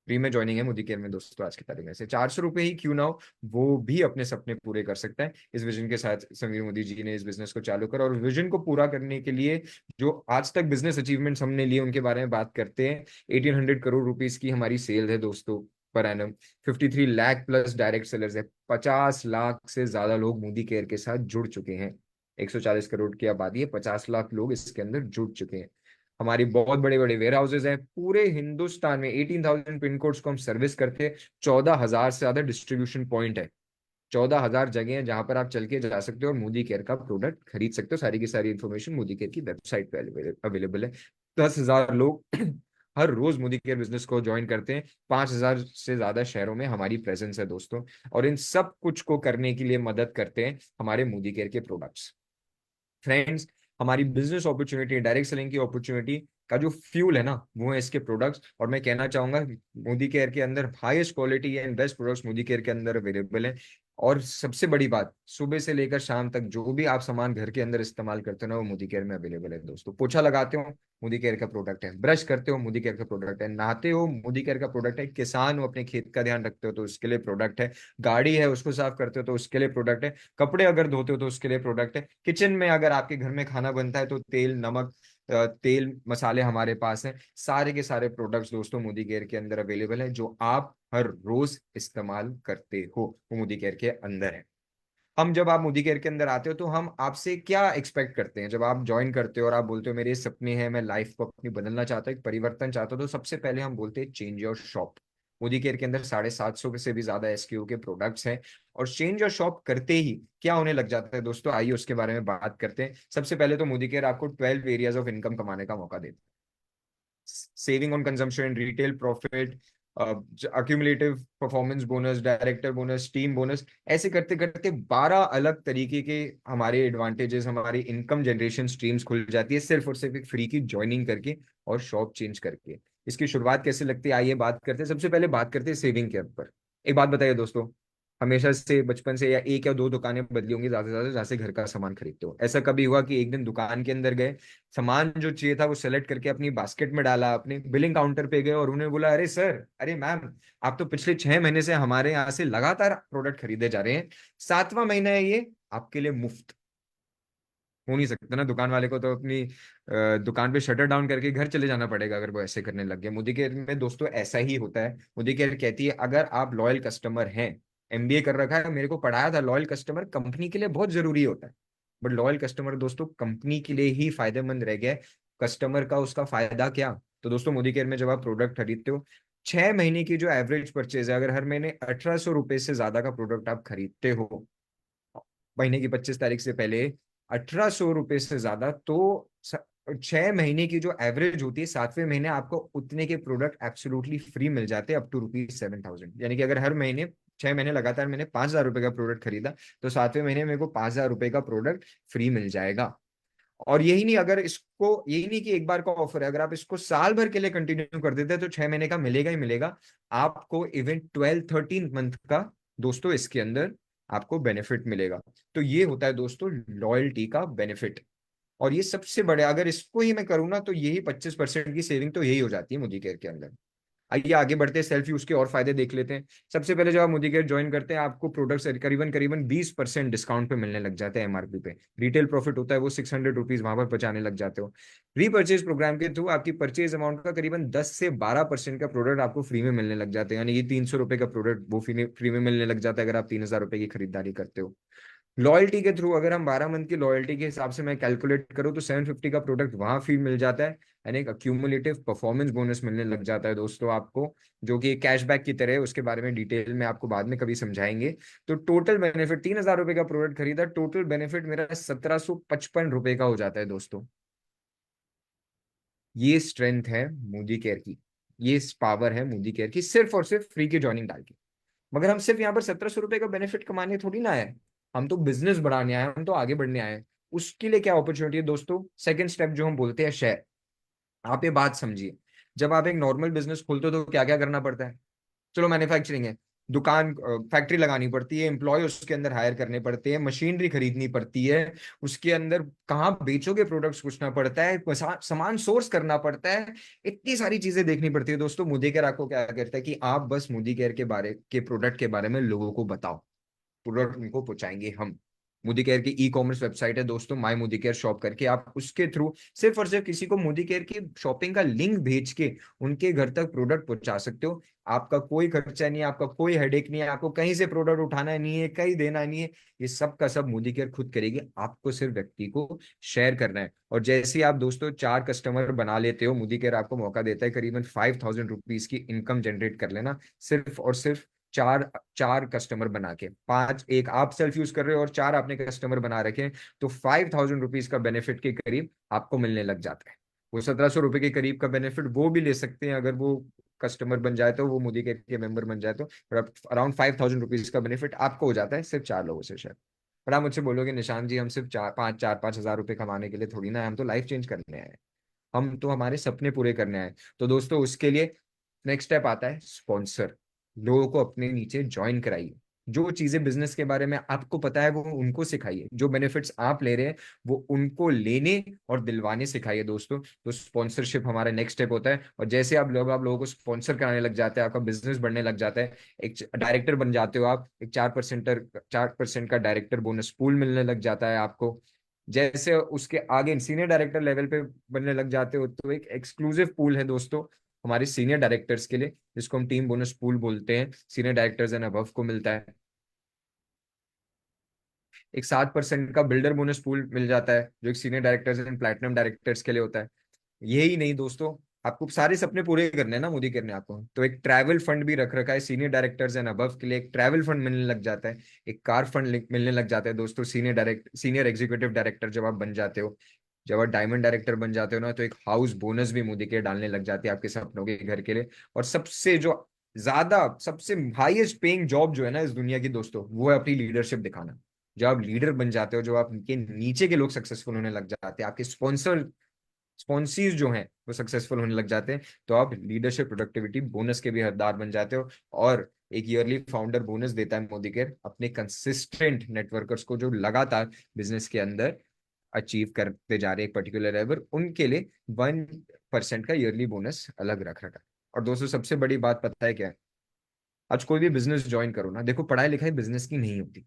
फ्री में ज्वाइनिंग है मोदी केयर में दोस्तों आज की तारीख में। से 400 रुपए ही क्यों ना हो, वो भी अपने सपने पूरे कर सकता है। इस विजन के साथ समीर मोदी जी ने इस बिजनेस को चालू करा, और विजन को पूरा करने के लिए जो आज तक बिजनेस अचीवमेंट्स हमने लिए उनके बारे में बात करते हैं। 1800 करोड़ रुपीज की हमारी सेल है दोस्तों per annum. 53 lakh plus direct sellers है। 50 लाख से ज्यादा लोग मोदी केयर के साथ जुड़ चुके हैं। 140 करोड़ की आबादी है, 50 लाख लोग इसके अंदर जुड़ चुके हैं। हमारी बहुत बड़े बड़े वेयर हाउसेज हैं पूरे हिंदुस्तान में। 18,000 पिन कोड्स को हम सर्विस करते हैं। 14,000 से ज्यादा डिस्ट्रीब्यूशन पॉइंट है। 14,000 जगह है जहां पर आप चल के जा सकते हो और मोदी केयर का प्रोडक्ट खरीद सकते हो। सारी की सारी इन्फॉर्मेशन मोदी केयर की वेबसाइट पे अवेलेबल है। 10,000 लोग हर रोज मोदी केयर बिजनेस को ज्वाइन करते हैं। 5,000 से ज्यादा शहरों में हमारी प्रेजेंस है दोस्तों। और इन सब कुछ को करने के लिए मदद करते हैं हमारे मोदी केयर के प्रोडक्ट्स। फ्रेंड्स, हमारी बिजनेस अपॉर्चुनिटी, डायरेक्ट सेलिंग की अपॉर्चुनिटी का जो फ्यूल है ना, वो है इसके प्रोडक्ट्स। और मैं कहना चाहूंगा मोदी केयर के अंदर highest quality and best products Modi care के अंदर अवेलेबल है। और सबसे बड़ी बात, सुबह से लेकर शाम तक जो भी आप सामान घर के अंदर इस्तेमाल करते हो ना, वो मोदी केयर में अवेलेबल है दोस्तों। पोछा लगाते हो, मोदी केयर का प्रोडक्ट है। ब्रश करते हो, मोदी केयर का प्रोडक्ट है। नहाते हो, मोदी केयर का प्रोडक्ट है। किसान हो, अपने खेत का ध्यान रखते हो, तो उसके लिए प्रोडक्ट है। गाड़ी है, उसको साफ करते हो, तो उसके लिए प्रोडक्ट है। कपड़े अगर धोते हो तो उसके लिए प्रोडक्ट है। किचन में अगर आपके घर में खाना बनता है तो तेल, नमक, तेल, मसाले हमारे पास हैं। सारे के सारे प्रोडक्ट्स दोस्तों मोदी केयर के अंदर अवेलेबल है। जो आप हर रोज इस्तेमाल करते हो वो मोदी केयर के अंदर है। हम जब आप मोदी केयर के अंदर आते हो तो हम आपसे क्या एक्सपेक्ट करते हैं? जब आप ज्वाइन करते हो और आप बोलते हो मेरे ये सपने हैं, मैं लाइफ को अपनी बदलना चाहता हूँ, एक परिवर्तन चाहता हूँ, तो सबसे पहले हम बोलते हैं change your shop. Modi care के अंदर 750 से भी ज्यादा एसक्यू के प्रोडक्ट्स हैं, और चेंज योर शॉप करते ही क्या होने लग जाता है दोस्तों, आइए उसके बारे में बात करते हैं। सबसे पहले तो मोदी केयर आपको 12 एरियाज ऑफ इनकम कमाने का मौका देता है। Saving on consumption, retail profit, accumulative performance bonus, director bonus, team bonus, ऐसे करते करते 12 अलग तरीके के हमारे एडवांटेजेस, हमारी इनकम जनरेशन स्ट्रीम्स खुल जाती है सिर्फ और सिर्फ एक फ्री की ज्वाइनिंग करके और शॉप चेंज करके। इसकी शुरुआत कैसे लगती है, आइए बात करते हैं। सबसे पहले बात करते हैं सेविंग के ऊपर। एक बात बताइए दोस्तों, हमेशा से बचपन से या एक या दो दुकानें बदली होंगी ज्यादा से ज्यादा जहाँ से घर का सामान खरीदते हो, ऐसा कभी हुआ कि एक दिन दुकान के अंदर गए, सामान जो चाहिए था वो सेलेक्ट करके अपनी बास्केट में डाला, अपने बिलिंग काउंटर पे गए और उन्हें बोला अरे सर, अरे मैम, आप तो पिछले 6 महीने से हमारे यहाँ से लगातार प्रोडक्ट खरीदे जा रहे हैं, 7वां महीना है ये आपके लिए मुफ्त? हो नहीं सकता ना, दुकान वाले को तो अपनी दुकान पे शटर डाउन करके घर चले जाना पड़ेगा अगर वो ऐसे करने लग गए। मोदी केयर में दोस्तों ऐसा ही होता है। मोदी केयर कहती है अगर आप लॉयल कस्टमर हैं, एमबीए कर रखा है, मेरे को पढ़ाया था, लॉयल कस्टमर कंपनी के लिए बहुत जरूरी होता है, बट लॉयल कस्टमर दोस्तों कंपनी के लिए ही फायदेमंद रह गया है, कस्टमर का उसका फायदा क्या? तो दोस्तों मोदी केयर में जब आप प्रोडक्ट खरीदते हो, 6 महीने की जो एवरेज परचेज है, अगर हर महीने 1800 रुपए से ज्यादा का प्रोडक्ट आप खरीदते हो महीने की 25 तारीख से पहले, 1800 रुपए से ज्यादा, तो 6 महीने की जो एवरेज होती है, 7वें महीने आपको उतने के प्रोडक्ट एब्सोल्युटली फ्री मिल जाते हैं अप टू रुपीज 7000। यानी कि अगर हर महीने 6 महीने लगातार मैंने 5000 रुपए का प्रोडक्ट खरीदा, तो 7वें महीने मेरे को 5000 रुपए का प्रोडक्ट फ्री मिल जाएगा। और यही नहीं, अगर इसको, यही नहीं कि एक बार का ऑफर है, अगर आप इसको साल भर के लिए कंटिन्यू कर देते हैं तो 6 महीने का मिलेगा ही मिलेगा आपको। इवन 12-13 मंथ का दोस्तों इसके अंदर आपको बेनिफिट मिलेगा। तो ये होता है दोस्तों लॉयल्टी का बेनिफिट। और ये सबसे बड़े, अगर इसको ही मैं करूँ ना, तो यही 25% की सेविंग तो यही हो जाती है मोदी केयर के अंदर। आइए आगे बढ़ते हैं, सेल्फ यूज के और फायदे देख लेते हैं। सबसे पहले जब आप मोदी केयर ज्वाइन करते हैं, आपको प्रोडक्ट्स करीबन करीबन 20% डिस्काउंट पे मिलने लग जाते हैं एमआरपी पे। रिटेल प्रॉफिट होता है वो 600 रुपीज वहां पर बचाने लग जाते हो। रीपर्चेज प्रोग्राम के थ्रू आपकी परचेज अमाउंट का करीबन 10 से 12% का प्रोडक्ट आपको फ्री में मिलने लग जाते हैं, यानी कि 300 रुपए का प्रोडक्ट वो फ्री में मिलने लग जाता है अगर आप 3000 रुपए की खरीदारी करते हो। लॉयल्टी के थ्रू अगर हम 12 मंथ की लॉयल्टी के हिसाब से मैं कैलकुलेट करूँ तो 750 का प्रोडक्ट वहां फ्री मिल जाता है, यानी एक अक्यूमुलेटिव परफॉर्मेंस बोनस मिलने लग जाता है दोस्तों आपको, जो कि कैशबैक की तरह है। उसके बारे में डिटेल में आपको बाद में कभी समझाएंगे। तो टोटल बेनिफिट, 3000 रुपए का प्रोडक्ट खरीदा, टोटल बेनिफिट मेरा 1755 रुपए का हो जाता है दोस्तों। ये स्ट्रेंथ है मोदी केयर की, ये पावर है मोदी केयर की, सिर्फ और सिर्फ फ्री की ज्वाइनिंग डाल के। मगर हम सिर्फ यहाँ पर 1700 रुपए का बेनिफिट कमाने थोड़ी ना आए, हम तो बिजनेस बढ़ाने आए, हम तो आगे बढ़ने आए हैं। उसके लिए क्या अपॉर्चुनिटी है दोस्तों, सेकंड स्टेप जो हम बोलते हैं शेयर। आप ये बात समझिए, जब आप एक नॉर्मल बिजनेस खोलते हो तो क्या क्या करना पड़ता है? चलो मैन्युफैक्चरिंग है, दुकान, फैक्ट्री लगानी पड़ती है, एम्प्लॉय उसके अंदर हायर करने पड़ते हैं, मशीनरी खरीदनी पड़ती है, उसके अंदर कहाँ बेचोगे प्रोडक्ट्स पूछना पड़ता है, सामान सोर्स करना पड़ता है, इतनी सारी चीजें देखनी पड़ती है दोस्तों। मोदी केयर आपको क्या करता है कि आप बस मोदी केयर के बारे के प्रोडक्ट के बारे में लोगों को बताओ, प्रोडक्ट उनको पहुंचाएंगे हम। मोदी केयर की ई कॉमर्स वेबसाइट है दोस्तों, माई मोदी केयर शॉप करके, आप उसके थ्रू सिर्फ और सिर्फ किसी को मोदी केयर की शॉपिंग का लिंक भेज के उनके घर तक प्रोडक्ट पहुंचा सकते हो। आपका कोई खर्चा नहीं है, आपका कोई हेडेक नहीं है, आपको कहीं से प्रोडक्ट उठाना नहीं है, कहीं देना नहीं है, ये सब का सब मोदी केयर खुद करेगी। आपको सिर्फ व्यक्ति को शेयर करना है। और जैसे ही आप दोस्तों 4 कस्टमर बना लेते हो, मोदी केयर आपको मौका देता है करीबन 5000 रुपीज की इनकम जनरेट कर लेना, सिर्फ और सिर्फ चार चार कस्टमर बना के। पांच, एक आप सेल्फ यूज कर रहे हो और चार आपने कस्टमर बना रखे हैं, तो 5000 रुपीज का बेनिफिट के करीब आपको मिलने लग जाता है। वो 1700 रुपए के करीब का बेनिफिट वो भी ले सकते हैं अगर वो कस्टमर बन जाए, तो वो मोदी के मेंबर बन जाए तो, अराउंड 5000 रुपीज का बेनिफिट आपको हो जाता है सिर्फ 4 लोगों से शेयर। पर आप मुझसे बोलोगे निशान जी, हम सिर्फ चार पांच हजार रुपए कमाने के लिए थोड़ी ना है, हम तो लाइफ चेंज करने आए हैं, हम तो हमारे सपने पूरे करने आए हैं। तो दोस्तों उसके लिए नेक्स्ट स्टेप आता है स्पॉन्सर। लोगों को अपने नीचे ज्वाइन कराइए, जो चीजें बिजनेस के बारे में आपको पता है वो उनको सिखाइए, जो बेनिफिट्स आप ले रहे हैं वो उनको लेने और दिलवाने सिखाइए दोस्तों। तो स्पॉन्सरशिप हमारा नेक्स्ट स्टेप होता है। और जैसे आप लोगों को स्पॉन्सर कराने लग जाते हैं, आपका बिजनेस बढ़ने लग जाता है, एक डायरेक्टर बन जाते हो आप, एक 4% का डायरेक्टर बोनस पूल मिलने लग जाता है आपको। जैसे उसके आगे सीनियर डायरेक्टर लेवल पे बनने लग जाते हो, तो एक एक्सक्लूसिव पूल है दोस्तों हमारे सीनियर डायरेक्टर्स के लिए, जिसको हम टीम बोनस पूल बोलते हैं, सीनियर डायरेक्टर्स एंड अबव को मिलता है। एक 7% का बिल्डर बोनस पूल मिल जाता है जो एक senior directors and platinum directors के लिए होता है। यही नहीं दोस्तों, आपको सारे सपने पूरे करने हैं ना मोदी करने आपको, तो एक ट्रैवल फंड भी रख रखा है सीनियर डायरेक्टर्स एंड अबव के लिए। एक ट्रैवल फंड मिलने लग जाता है, एक कार फंड मिलने लग जाता है दोस्तों। सीनियर एग्जीक्यूटिव डायरेक्टर जब आप बन जाते हो, जब आप डायमंड डायरेक्टर बन जाते हो ना, तो एक हाउस बोनस भी मोदी के डालने लग जाती है आपके सपनों के घर के लिए। और सबसे जो ज्यादा, सबसे हाईएस्ट पेइंग जॉब जो है ना इस दुनिया की दोस्तों, वो है अपनी लीडरशिप दिखाना। जब आप लीडर बन जाते हो, जो आपके नीचे के लोग सक्सेसफुल होने लग जाते हैं, आपके स्पॉन्सीज जो हैं वो सक्सेसफुल होने लग जाते हैं, तो आप लीडरशिप प्रोडक्टिविटी बोनस के भी हकदार बन जाते हो। और एक ईयरली फाउंडर बोनस देता है मोदी केयर अपने कंसिस्टेंट नेटवर्कर्स को, जो लगातार बिजनेस के अंदर अचीव करते जा रहे हैं एक पर्टिकुलर लेवल, उनके लिए 1% का ईयरली बोनस अलग रख रखा है। और दोस्तों सबसे बड़ी बात पता है क्या है? आज कोई भी बिजनेस ज्वाइन करो ना, देखो पढ़ाई लिखाई बिजनेस की नहीं होती।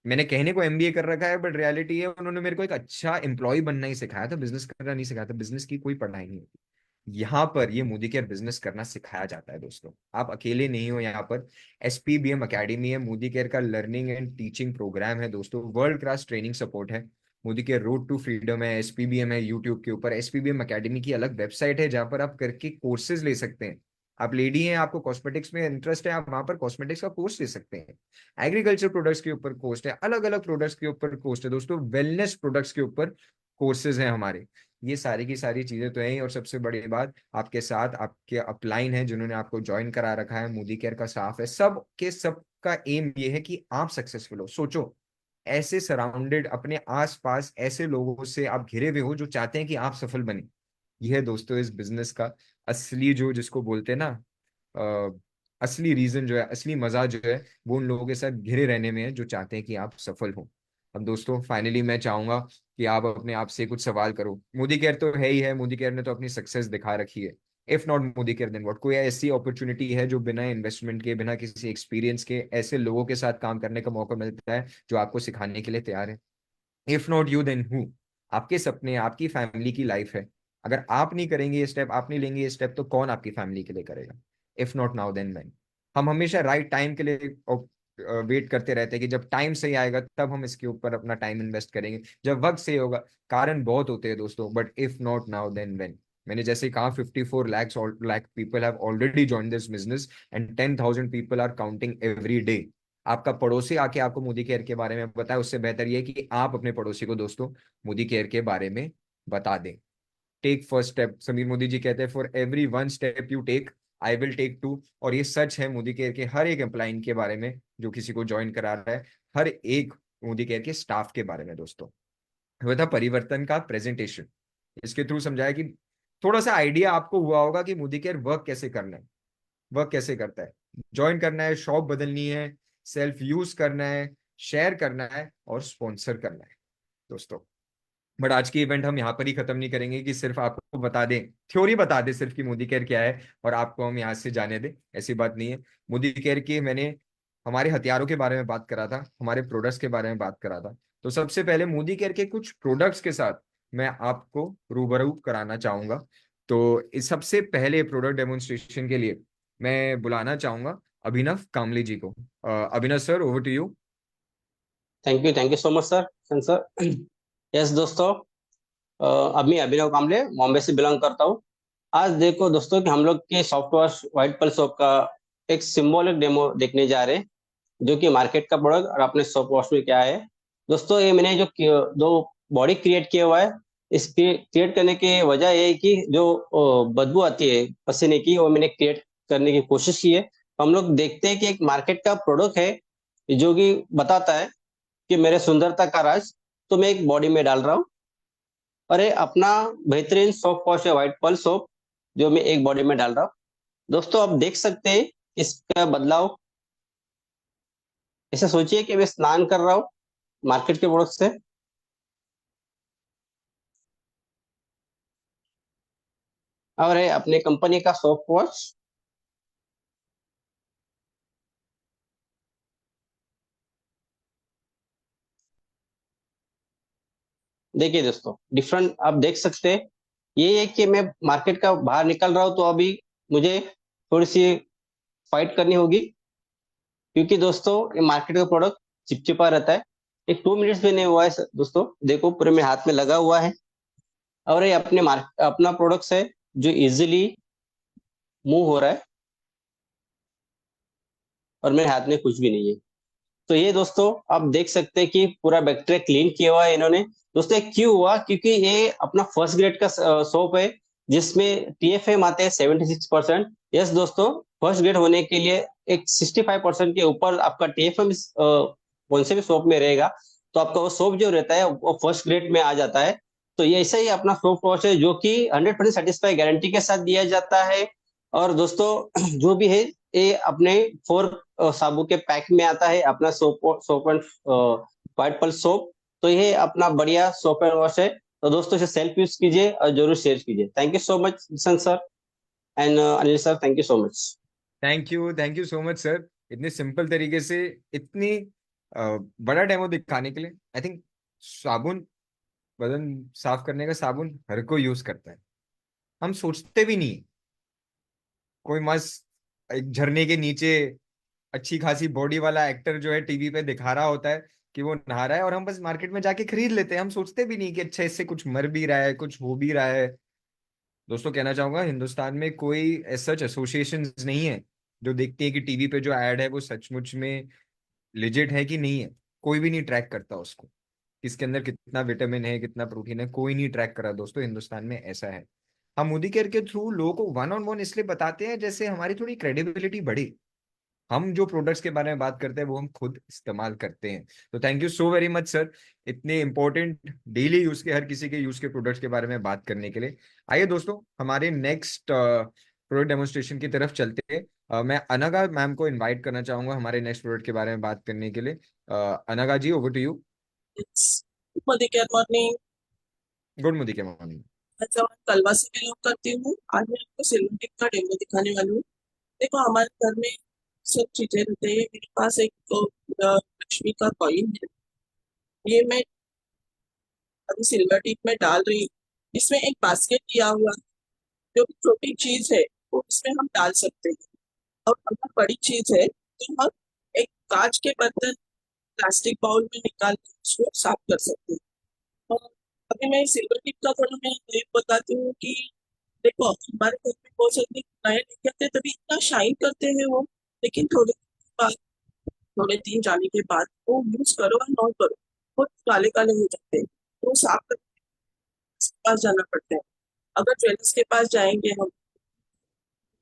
मैंने कहने को एमबीए कर रखा है, बट रियलिटी है उन्होंने मेरे को एक अच्छा एम्प्लॉय बनना ही सिखाया था, बिजनेस करना नहीं सिखाया था। बिजनेस की कोई पढ़ाई नहीं होती यहाँ पर, ये मोदी केयर बिजनेस करना सिखाया जाता है दोस्तों। आप अकेले नहीं हो यहाँ पर। एसपीबीएम अकेडमी है, मोदी केयर का लर्निंग एंड टीचिंग प्रोग्राम है दोस्तों। वर्ल्ड क्लास ट्रेनिंग सपोर्ट है। Modicare road to freedom है, एसपीबीएम है यूट्यूब के ऊपर। एसपीबीएम अकेडमी की अलग वेबसाइट है जहाँ पर आप करके कोर्सेज ले सकते हैं। आप लेडी हैं, आपको कॉस्मेटिक्स में इंटरेस्ट है, आप वहां पर कॉस्मेटिक्स का कोर्स ले सकते हैं। एग्रीकल्चर प्रोडक्ट्स के ऊपर कोर्स है, अलग अलग प्रोडक्ट्स के ऊपर कोर्स है दोस्तों। वेलनेस प्रोडक्ट्स के ऊपर कोर्सेज हैं हमारे। ये सारी की सारी चीजें तो है ही। और सबसे बड़ी बात, आपके साथ आपके अपलाइन है जिन्होंने आपको ज्वाइन करा रखा है, मोदी केयर का स्टाफ है, सब के सब का एम ये है कि आप सक्सेसफुल हो। सोचो, ऐसे सराउंडेड, अपने आसपास ऐसे लोगों से आप घिरे हुए हो जो चाहते हैं कि आप सफल बने। यह है दोस्तों इस बिजनेस का असली, जो जिसको बोलते हैं ना, असली रीजन जो है, असली मजा जो है, वो उन लोगों के साथ घिरे रहने में है जो चाहते हैं कि आप सफल हो। अब दोस्तों फाइनली मैं चाहूंगा कि आप अपने आप से कुछ सवाल करो। मोदी केयर तो है ही है, मोदी केयर ने तो अपनी सक्सेस दिखा रखी है। If not Modicare then what? कोई ऐसी अपॉर्चुनिटी है जो बिना इन्वेस्टमेंट के, बिना किसी एक्सपीरियंस के, ऐसे लोगों के साथ काम करने का मौका मिलता है जो आपको सिखाने के लिए तैयार है? If not you then who? आपके सपने, आपकी फैमिली की लाइफ है। अगर आप नहीं करेंगे ये स्टेप, आप नहीं लेंगे ये स्टेप, तो कौन आपकी फैमिली के लिए करेगा? If not now then when? हम हमेशा राइट टाइम के लिए वेट करते रहते हैं कि जब टाइम सही आएगा तब हम इसके ऊपर अपना टाइम इन्वेस्ट करेंगे, जब वक्त सही होगा। कारण बहुत होते हैं दोस्तों, but if not now then when? मैंने जैसे ही कहा, 54 lakh people have already join this business and 10,000 people are counting every day. आपका पड़ोसी आके आपको मोदी केयर के बारे में बताए, उससे बेहतर ये है कि आप अपने पड़ोसी को दोस्तों मोदी केयर के बारे में बता दें। Take first step, Sameer Modi ji कहते हैं, for every one step you take I will take two. और ये सच है मोदी केयर के हर एक एम्प्लॉइन के बारे में जो किसी को ज्वाइन करा रहा है, हर एक मोदी केयर के स्टाफ के बारे में दोस्तों। वह था परिवर्तन का प्रेजेंटेशन। इसके थ्रू समझाया कि थोड़ा सा आइडिया आपको हुआ होगा कि मोदी केयर वर्क कैसे करना है, वर्क कैसे करता है। ज्वाइन करना है, शॉप बदलनी है, सेल्फ यूज करना है, शेयर करना है और स्पॉन्सर करना है दोस्तों। बट आज की इवेंट हम यहाँ पर ही खत्म नहीं करेंगे कि सिर्फ आपको बता दें, थ्योरी बता दें सिर्फ कि मोदी केयर क्या है और आपको हम यहाँ से जाने दें। ऐसी बात नहीं है। मोदी केयर की मैंने हमारे हथियारों के बारे में बात करा था, हमारे प्रोडक्ट्स के बारे में बात करा था। तो सबसे पहले मोदी केयर के कुछ प्रोडक्ट्स के साथ मैं आपको रूबरू कराना चाहूंगा। तो इस सबसे पहले प्रोडक्ट डेमोन्स्ट्रेशन के लिए मैं बुलाना चाहूंगा अभिनव कामले जी को। Abhinav sir, over to you. Thank you so much sir, sir. Yes दोस्तों, अब मैं अभिनव कामले बॉम्बे से बिलोंग करता हूँ। आज देखो दोस्तों कि हम लोग के सॉफ्टवेयर व्हाइट पल शॉप का एक सिंबॉलिक डेमो देखने जा रहे हैं, जो कि मार्केट का प्रोडक्ट और अपने शॉप वॉश में क्या है। दोस्तों ये मैंने जो दो बॉडी क्रिएट किया हुआ है, इस क्रिएट करने की वजह ये है कि जो बदबू आती है पसीने की, वो मैंने क्रिएट करने की कोशिश की है। तो हम लोग देखते हैं कि एक मार्केट का प्रोडक्ट है जो कि बताता है कि मेरे सुंदरता का राज तो मैं एक बॉडी में डाल रहा हूँ, और ये अपना बेहतरीन सोप वॉश है व्हाइट पर्ल सोप, जो मैं एक बॉडी में डाल रहा हूँ। दोस्तों आप देख सकते हैं इसका बदलाव। ऐसा सोचिए कि मैं स्नान कर रहा हूँ मार्केट के प्रोडक्ट से। और है अपने कंपनी का सोप वॉश। देखिए दोस्तों, डिफरेंट आप देख सकते हैं। ये है कि मैं मार्केट का बाहर निकल रहा हूँ, तो अभी मुझे थोड़ी सी फाइट करनी होगी, क्योंकि दोस्तों ये मार्केट का प्रोडक्ट चिपचिपा रहता है। एक 2 मिनट्स भी नहीं हुआ है दोस्तों, देखो पूरे मेरे हाथ में लगा हुआ है। और ये अपना प्रोडक्ट्स है जो इजीली मूव हो रहा है और मेरे हाथ में कुछ भी नहीं है। तो ये दोस्तों आप देख सकते हैं कि पूरा बैक्टीरिया क्लीन किया हुआ है इन्होंने। दोस्तों ये क्यों हुआ? क्योंकि ये अपना फर्स्ट ग्रेड का सोप है जिसमें टीएफएम आते हैं 76%। यस दोस्तों, फर्स्ट ग्रेड होने के लिए एक 65% के ऊपर आपका टीएफएम कौन से भी सोप में रहेगा तो आपका वो सोप जो रहता है वो फर्स्ट ग्रेड में आ जाता है। तो ये ऐसा ही अपना सोप वॉश है जो कि 100% सेटिस्फाई गारंटी के साथ दिया जाता है। और दोस्तों जो भी है ये अपने 4 साबु के पैक में आता है अपना soap and white pulse soap. तो ये अपना बढ़िया सोप एंड वॉश है। तो दोस्तों इसे सेल्फ यूज कीजिए और जरूर शेयर कीजिए। Thank you so much Kishan sir and Anil sir, thank you so much. Thank you so much sir, इतने सिंपल तरीके से इतनी बड़ा डेमो दिखाने के लिए। आई थिंक साबुन, बदन साफ करने का साबुन हर कोई यूज करता है, हम सोचते भी नहीं। कोई मस्त एक झरने के नीचे अच्छी खासी बॉडी वाला एक्टर जो है टीवी पे दिखा रहा होता है कि वो नहा रहा है, और हम बस मार्केट में जाके खरीद लेते हैं, हम सोचते भी नहीं कि अच्छा इससे कुछ मर भी रहा है, कुछ हो भी रहा है। दोस्तों कहना चाहूंगा हिंदुस्तान में कोई सच एसोसिएशन नहीं है जो देखती है कि टीवी पे जो एड है वो सचमुच में लिजिट है कि नहीं है। कोई भी नहीं ट्रैक करता उसको, किसके अंदर कितना विटामिन है, कितना प्रोटीन है, कोई नहीं ट्रैक करा दोस्तों, हिंदुस्तान में ऐसा है। हम मोदी केयर के थ्रू लोगों को वन ऑन वन इसलिए बताते हैं जैसे हमारी थोड़ी क्रेडिबिलिटी बढ़े। हम जो प्रोडक्ट्स के बारे में बात करते हैं वो हम खुद इस्तेमाल करते हैं। तो thank you so very much sir, इतने इंपॉर्टेंट डेली यूज के हर किसी के यूज के प्रोडक्ट्स के बारे में बात करने के लिए। आइए दोस्तों हमारे नेक्स्ट प्रोडक्ट डेमोन्स्ट्रेशन की तरफ चलते हैं। मैं अनगा मैम को इनवाइट करना चाहूंगा हमारे नेक्स्ट प्रोडक्ट के बारे में बात करने के लिए। Anaga ji, over to you. Good morning. Good Modi के मॉर्निंग। मैं जवान कलवा से बिलोंग करती हूँ। आज मैं आपको सिल्वर टिप का डेमो दिखाने वाली हूँ। देखो हमारे घर में सब चीजें रहते हैं। मेरे पास एक लक्ष्मी का कॉइन है, ये मैं अभी सिल्वर टिप में डाल रही हूँ। इसमें एक बास्केट दिया हुआ है, जो भी छोटी चीज है वो इसमें हम डाल सकते हैं। और अगर बड़ी चीज है तो हम एक कांच के बर्तन प्लास्टिक बाउल में निकाल कर उसको साफ कर सकते हैं। और अभी मैं सिल्वर टिप का थोड़ा मैं ये बताती हूँ कि देखो हमारे घर में बहुत सारे नए लेके आते हैं, तभी इतना शाइन करते हैं वो, लेकिन थोड़े दिन बाद, थोड़े दिन जाने के बाद वो यूज करो या नॉट करो वो काले काले हो जाते हैं, तो वो साफ करने के पास जाना पड़ता है। अगर ज्वेलर्स के पास जाएंगे हम,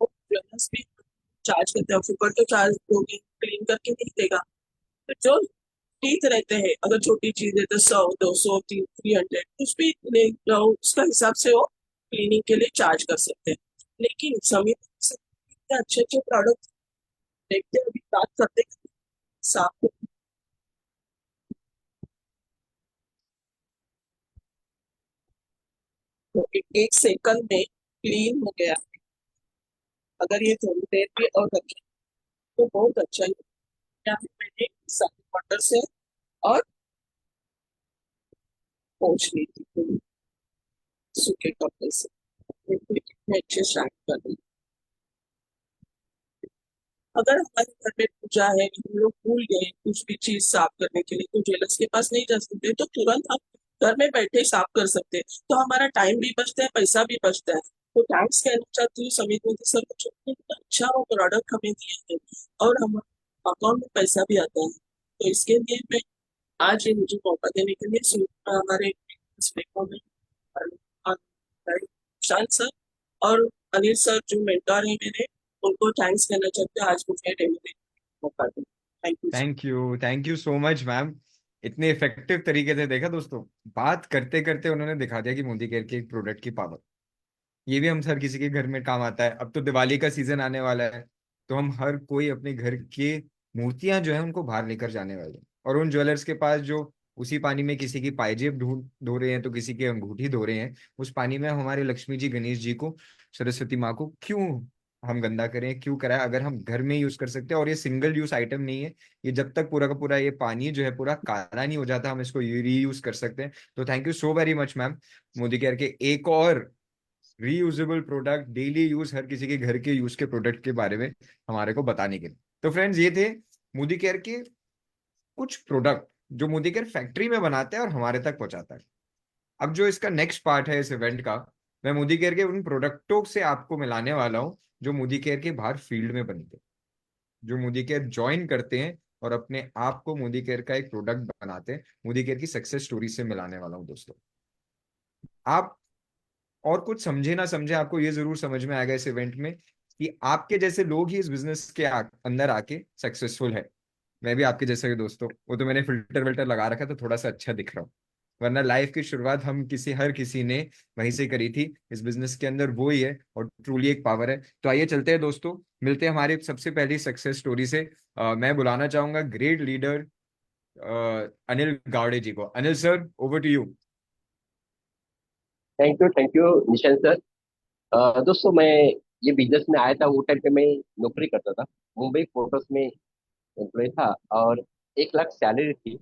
वो ज्वेलर्स भी चार्ज करते हैं, ऊपर तो चार्ज दोगे, क्लीन करके नहीं देगा। तो जो टीथ रहते हैं, अगर छोटी चीज है तो 100, 200, 300 कुछ भी ले जाओ, उसका हिसाब से वो क्लीनिंग के लिए चार्ज कर सकते हैं। लेकिन समय से इतने अच्छे अच्छे प्रोडक्ट देखते हैं, अभी बात करते हैं साफ। तो एक सेकंड में क्लीन हो गया। अगर ये थोड़ी देर भी और रखें तो बहुत अच्छा है। यहाँ पे मैंने साफ वाटर से और पोंछ ली थी पूरी सूखे कपड़े से। देखो ये कितने अच्छे शाइन कर रही है। अगर हमारे घर में पूजा है, हम लोग भूल गए कुछ भी चीज साफ करने के लिए, तो ज्वेलर्स के पास नहीं जा सकते, तो तुरंत हम घर में बैठे ही साफ कर सकते हैं। तो हमारा टाइम भी बचता है, पैसा भी बचता है। तो थैंक्स कहना चाहती हूँ समीर मोदी सर को, जो इतना अच्छा वो प्रोडक्ट हमें दिए हैं और हमारे अकाउंट में पैसा भी आता है। तो इसके लिए मैं आज ये मुझे मौका देने के लिए हमारे में शांत सर और अनिल सर जो मेंटर है मेरे, उनको थैंक्स कहना चाहते हैं आज मुझे डेमो देने का मौका दिया। Thank you. Thank you so much ma'am, इतने इफेक्टिव तरीके से देखा दोस्तों, बात करते करते उन्होंने दिखा दिया कि मोदी केयर के प्रोडक्ट की पावर। ये भी हम हर किसी के घर में काम आता है। अब तो दिवाली का सीजन आने वाला है, तो हम हर कोई अपने घर के मूर्तियां जो है उनको बाहर लेकर जाने वाले हैं, और उन ज्वेलर्स के पास जो उसी पानी में किसी की पायजेब ढूंढ धो रहे हैं तो किसी की अंगूठी धो रहे हैं, उस पानी में हमारे लक्ष्मी जी, गणेश जी को, सरस्वती माँ को क्यों हम गंदा करें, क्यों कराएं, अगर हम घर में यूज कर सकते हैं। और ये सिंगल यूज आइटम नहीं है, ये जब तक पूरा का पूरा ये पानी जो है पूरा काला नहीं हो जाता, हम इसको रीयूज कर सकते हैं। तो thank you so very much ma'am, Modi care के एक और reusable product, daily use her किसी के घर के यूज के प्रोडक्ट के बारे में हमारे को बताने के लिए। तो फ्रेंड्स ये थे मोदी केयर के कुछ प्रोडक्ट जो मोदी केयर फैक्ट्री में बनाते हैं और हमारे तक पहुंचाता है। अब जो इसका नेक्स्ट पार्ट है इस इवेंट का, मैं मोदी केयर के उन प्रोडक्टों से आपको मिलाने वाला हूँ जो मोदी केयर के बाहर फील्ड में बनते हैं, जो मोदी केयर ज्वाइन करते हैं और अपने आप को मोदी केयर का एक प्रोडक्ट बनाते हैं। मोदी केयर की सक्सेस स्टोरी से मिलाने वाला हूँ दोस्तों। आप और कुछ समझे ना समझे, आपको ये जरूर समझ में आएगा इस इवेंट में कि आपके जैसे लोग ही इस बिजनेस के अंदर आके सक्सेसफुल है। मैं भी आपके जैसे ही दोस्तों, वो तो मैंने फिल्टर विल्टर लगा रखा तो थोड़ा सा अच्छा दिख रहा हूँ, वरना लाइफ की शुरुआत हम हर किसी ने वहीं से करी थी। इस बिजनेस के अंदर वो ही है और ट्रूली एक पावर है। तो आइए चलते हैं दोस्तों, मिलते हैं हमारी सबसे पहली सक्सेस स्टोरी से। मैं बुलाना चाहूंगा ग्रेट लीडर अनिल गावड़े जी को। Anil sir, over to you. Thank you Nishan sir. दोस्तों, मैं ये बिजनेस में आया था वो टाइम पे मैं नौकरी करता था। मुंबई फोर्ट्स में एम्प्लॉय था और 1 लाख सैलरी थी।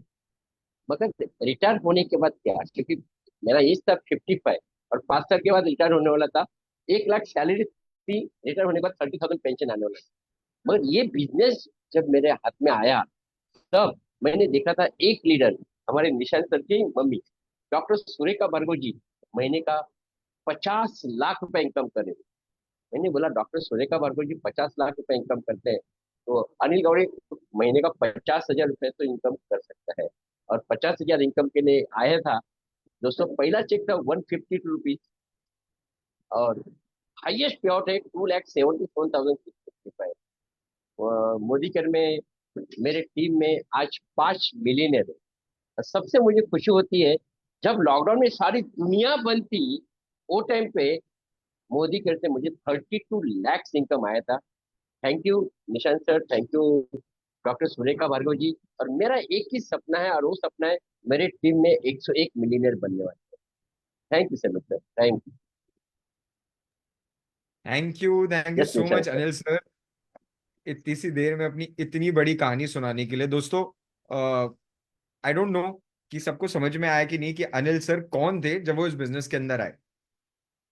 मगर रिटायर होने के बाद क्या, क्योंकि मेरा एज था 55 और 5 साल के बाद रिटायर होने वाला था। 1 लाख सैलरी थी, रिटायर होने के बाद 30,000 पेंशन आने वाला था। मगर ये बिजनेस जब मेरे हाथ में आया तब मैंने देखा था एक लीडर, हमारे निशान सर की मम्मी डॉक्टर सुरेखा भार्गव जी, महीने का 50 लाख रुपए इनकम कर रहे थे। मैंने बोला डॉक्टर सुरेखा भार्गव जी 50 लाख रुपए इनकम करते हैं, तो अनिल गौड़े महीने का 50,000 रुपए तो इनकम कर सकता है। और 50,000 इनकम के लिए आया था। दोस्तों, पहला चेक था 152 रुपीज और हाईएस्ट पे आउट है 2,77,655। मोदी केयर में मेरे टीम में आज 5 मिलियनर है। और सबसे मुझे खुशी होती है, जब लॉकडाउन में सारी दुनिया बंद थी वो टाइम पे मोदी केयर से मुझे 32 लाख इनकम आया था। Thank you Nishant sir, thank you doctor Surekha Bhargav ji. और मेरा एक ही सपना है और वो सपना है मेरे टीम में 101 मिलीनियर बनने वाले। Thank you sir, sir thank you. Thank you yes so Nishant much sir. Anil sir, इतनी सी देर में अपनी इतनी बड़ी कहानी सुनाने के लिए। दोस्तों, आई डोंट नो कि सबको समझ में आया कि नहीं कि अनिल सर कौन थे जब वो इस बिजनेस के अंदर आए।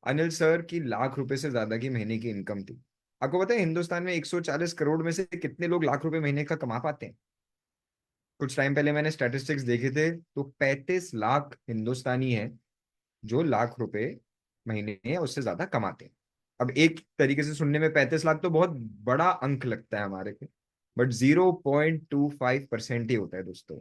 अनिल सर की लाख रुपए से ज्यादा की महीने की इनकम थी। आपको पता है हिंदुस्तान में 140 करोड़ में से कितने लोग लाख रुपए महीने का कमा पाते हैं? कुछ टाइम पहले मैंने स्टैटिस्टिक्स देखे थे तो 35 लाख हिंदुस्तानी हैं जो लाख रुपए महीने या उससे ज्यादा कमाते हैं। अब एक तरीके से सुनने में 35 लाख तो बहुत बड़ा अंक लगता है हमारे को, बट 0.25% ही होता है दोस्तों।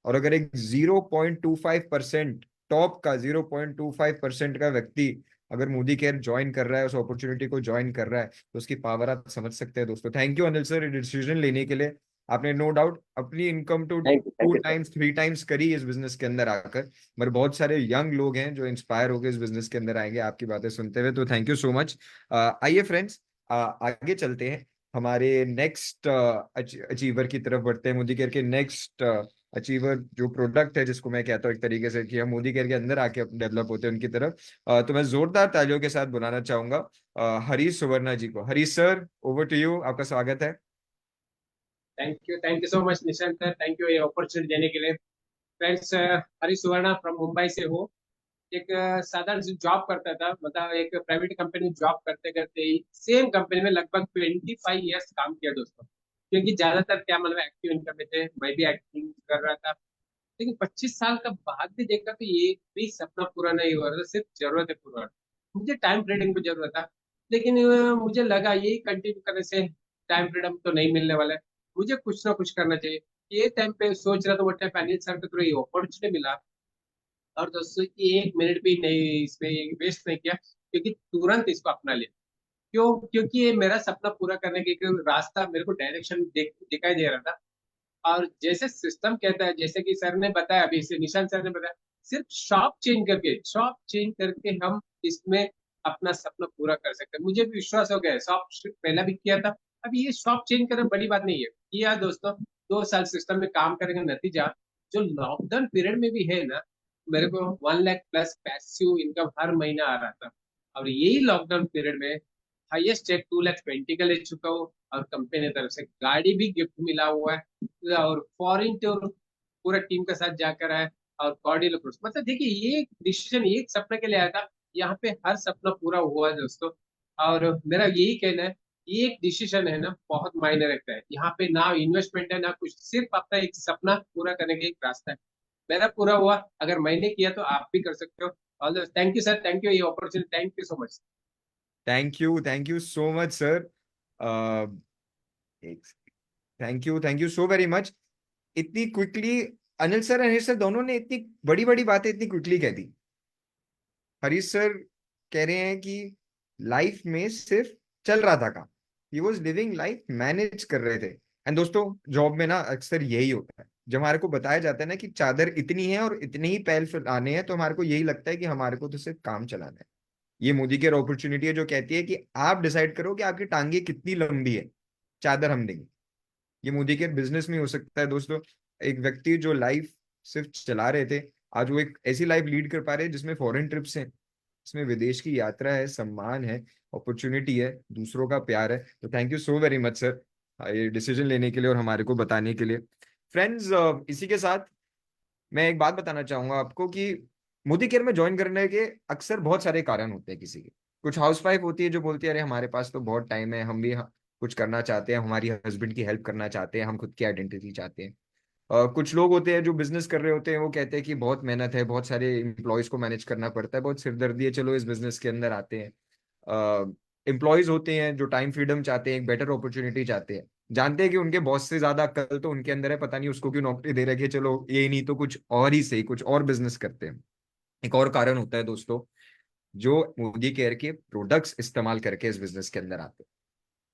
और अगर एक 0.25%, टॉप का 0.25% का व्यक्ति अगर मोदी केयर ज्वाइन कर रहा है, उस अपॉर्चुनिटी को ज्वाइन कर रहा है, तो उसकी पावर आप समझ सकते हैं दोस्तों। Thank you Anil sir decision लेने के लिए। आपने नो डाउट अपनी इनकम तो to thank you sir. Times 3 times करी इस बिजनेस के अंदर आकर। मगर बहुत सारे यंग लोग हैं जो इंस्पायर होकर इस बिजनेस के अंदर आएंगे आपकी बातें सुनते हुए, तो थैंक यू सो मच। आइए फ्रेंड्स, आगे चलते हैं, हमारे नेक्स्ट अचीवर की तरफ बढ़ते हैं। मोदी केयर के नेक्स्ट अचीवर जो प्रोडक्ट है, जिसको मैं कहता हूँ एक तरीके से कि हम मोदी केयर के अंदर आके डेवलप होते हैं उनकी तरफ। तो मैं जोरदार तालियों के साथ बुलाना चाहूंगा हरीश सुवर्णा जी को। Harish sir, over to you, आपका स्वागत है। Thank you so much Nishant sir, thank you ये अपॉर्चुनिटी देने के लिए। फ्रेंड्स, हरीश सुवर्णा फ्रॉम मुंबई से हो। एक साधारण सी जॉब करता था, मतलब एक प्राइवेट कंपनी में जॉब करते करते ही सेम कंपनी में लगभग 25 ईयर्स काम किया दोस्तों। क्योंकि ज्यादातर क्या मतलब एक्टिव इनकम में थे, मैं भी एक्टिंग कर रहा था। लेकिन 25 साल का बाद भी देखा तो ये भी सपना पूरा नहीं हुआ था, सिर्फ जरूरत है पूरा। मुझे टाइम फ्रीडम की जरूरत था। लेकिन मुझे लगा यही कंटिन्यू करने से टाइम फ्रीडम तो नहीं मिलने वाला है, मुझे कुछ ना कुछ करना चाहिए। ये टाइम पे सोच रहा था, वो टाइम पे अनिल सर को थोड़ा ये अपॉर्चुनिटी मिला। और दोस्तों, ये 1 मिनट भी नहीं इसमें वेस्ट नहीं किया, क्योंकि तुरंत इसको अपना लिया। क्यों? क्योंकि ये मेरा सपना पूरा करने के एक रास्ता, मेरे को डायरेक्शन दिखाई दे रहा था। और जैसे सिस्टम कहता है, जैसे कि सर ने बताया, अभी से निशांत सर ने बताया, सिर्फ शॉप चेंज करके हम इसमें अपना सपना पूरा कर सकते हैं। मुझे भी विश्वास हो गया है, शॉप पहला भी किया था। अभी ये शॉप चेंज करना बड़ी बात नहीं है, किया दोस्तों। 2 साल सिस्टम में काम करेंगे, नतीजा जो लॉकडाउन पीरियड में भी है ना, मेरे को 1 लाख प्लस पैसिव इनकम हर महीना आ रहा था। और यही लॉकडाउन पीरियड में हाईएस्ट चेक 2,20,000 का ले चुका हूँ। और कंपनी की तरफ से गाड़ी भी गिफ्ट मिला हुआ है, और फॉरेन टूर पूरा टीम के साथ जाकर आए। और कॉर्डियल कोर्स, मतलब देखिए, ये डिसीजन एक सपने के लिए आया था, यहाँ पे हर सपना पूरा हुआ है दोस्तों। और मेरा यही कहना है ये एक डिसीजन है ना, बहुत मायने रखता है। यहाँ पे ना इन्वेस्टमेंट है ना कुछ, सिर्फ अपना एक सपना पूरा करने का एक रास्ता है। मेरा पूरा हुआ, अगर मैंने किया तो आप भी कर सकते हो। All the thank you sir, thank you ये opportunity, thank you so much. Thank you so much sir. Thank you so very much. इतनी quickly Anil sir, Anil sir दोनों ने इतनी बड़ी बड़ी बातें इतनी क्विकली कह दी। हरीश सर कह रहे हैं कि लाइफ में सिर्फ चल रहा था काम, he was living life, manage कर रहे थे। एंड दोस्तों, जॉब में ना अक्सर यही होता है, जब हमारे को बताया जाता है ना कि चादर इतनी है और इतने ही पैर फैलाने हैं, तो हमारे को यही लगता है कि हमारे को तो सिर्फ काम चलाना है। ये मोदी की अपॉर्चुनिटी है जो कहती है कि आप डिसाइड करो कि आपकी टांगे कितनी लंबी है, चादर हम देंगे। ये मोदी के बिजनेस में हो सकता है दोस्तों। एक व्यक्ति जो लाइफ सिर्फ चला रहे थे, आज वो एक ऐसी लाइफ लीड कर पा रहे हैं जिसमें फॉरेन ट्रिप्स हैं, इसमें विदेश की यात्रा है, सम्मान है, अपॉर्चुनिटी है, दूसरों का प्यार है। तो thank you so very much sir, ये डिसीजन लेने के लिए और हमारे को बताने के लिए। फ्रेंड्स, इसी के साथ मैं एक बात बताना चाहूंगा आपको कि मोदी केयर में ज्वाइन करने के अक्सर बहुत सारे कारण होते हैं किसी के। कुछ हाउसवाइफ होती है जो बोलती है अरे हमारे पास तो बहुत टाइम है, हम भी कुछ करना चाहते हैं, हमारी हस्बैंड की हेल्प करना चाहते हैं, हम खुद की आइडेंटिटी चाहते हैं। कुछ लोग होते हैं जो बिजनेस कर रहे होते हैं, वो कहते हैं कि बहुत मेहनत है, बहुत सारे एम्प्लॉयज को मैनेज करना पड़ता है, बहुत सिरदर्दी है, चलो इस बिजनेस के अंदर आते हैं। एम्प्लॉयज होते हैं जो टाइम फ्रीडम चाहते हैं, एक बेटर अपॉर्चुनिटी चाहते हैं, जानते हैं कि उनके बॉस से ज्यादा अक्ल तो उनके अंदर है, पता नहीं उसको क्यों नौकरी दे रखी है, चलो ये नहीं तो कुछ और ही सही, कुछ और बिजनेस करते हैं। एक और कारण होता है दोस्तों, जो मोदी केयर के प्रोडक्ट्स इस्तेमाल करके इस बिजनेस के अंदर आते हैं।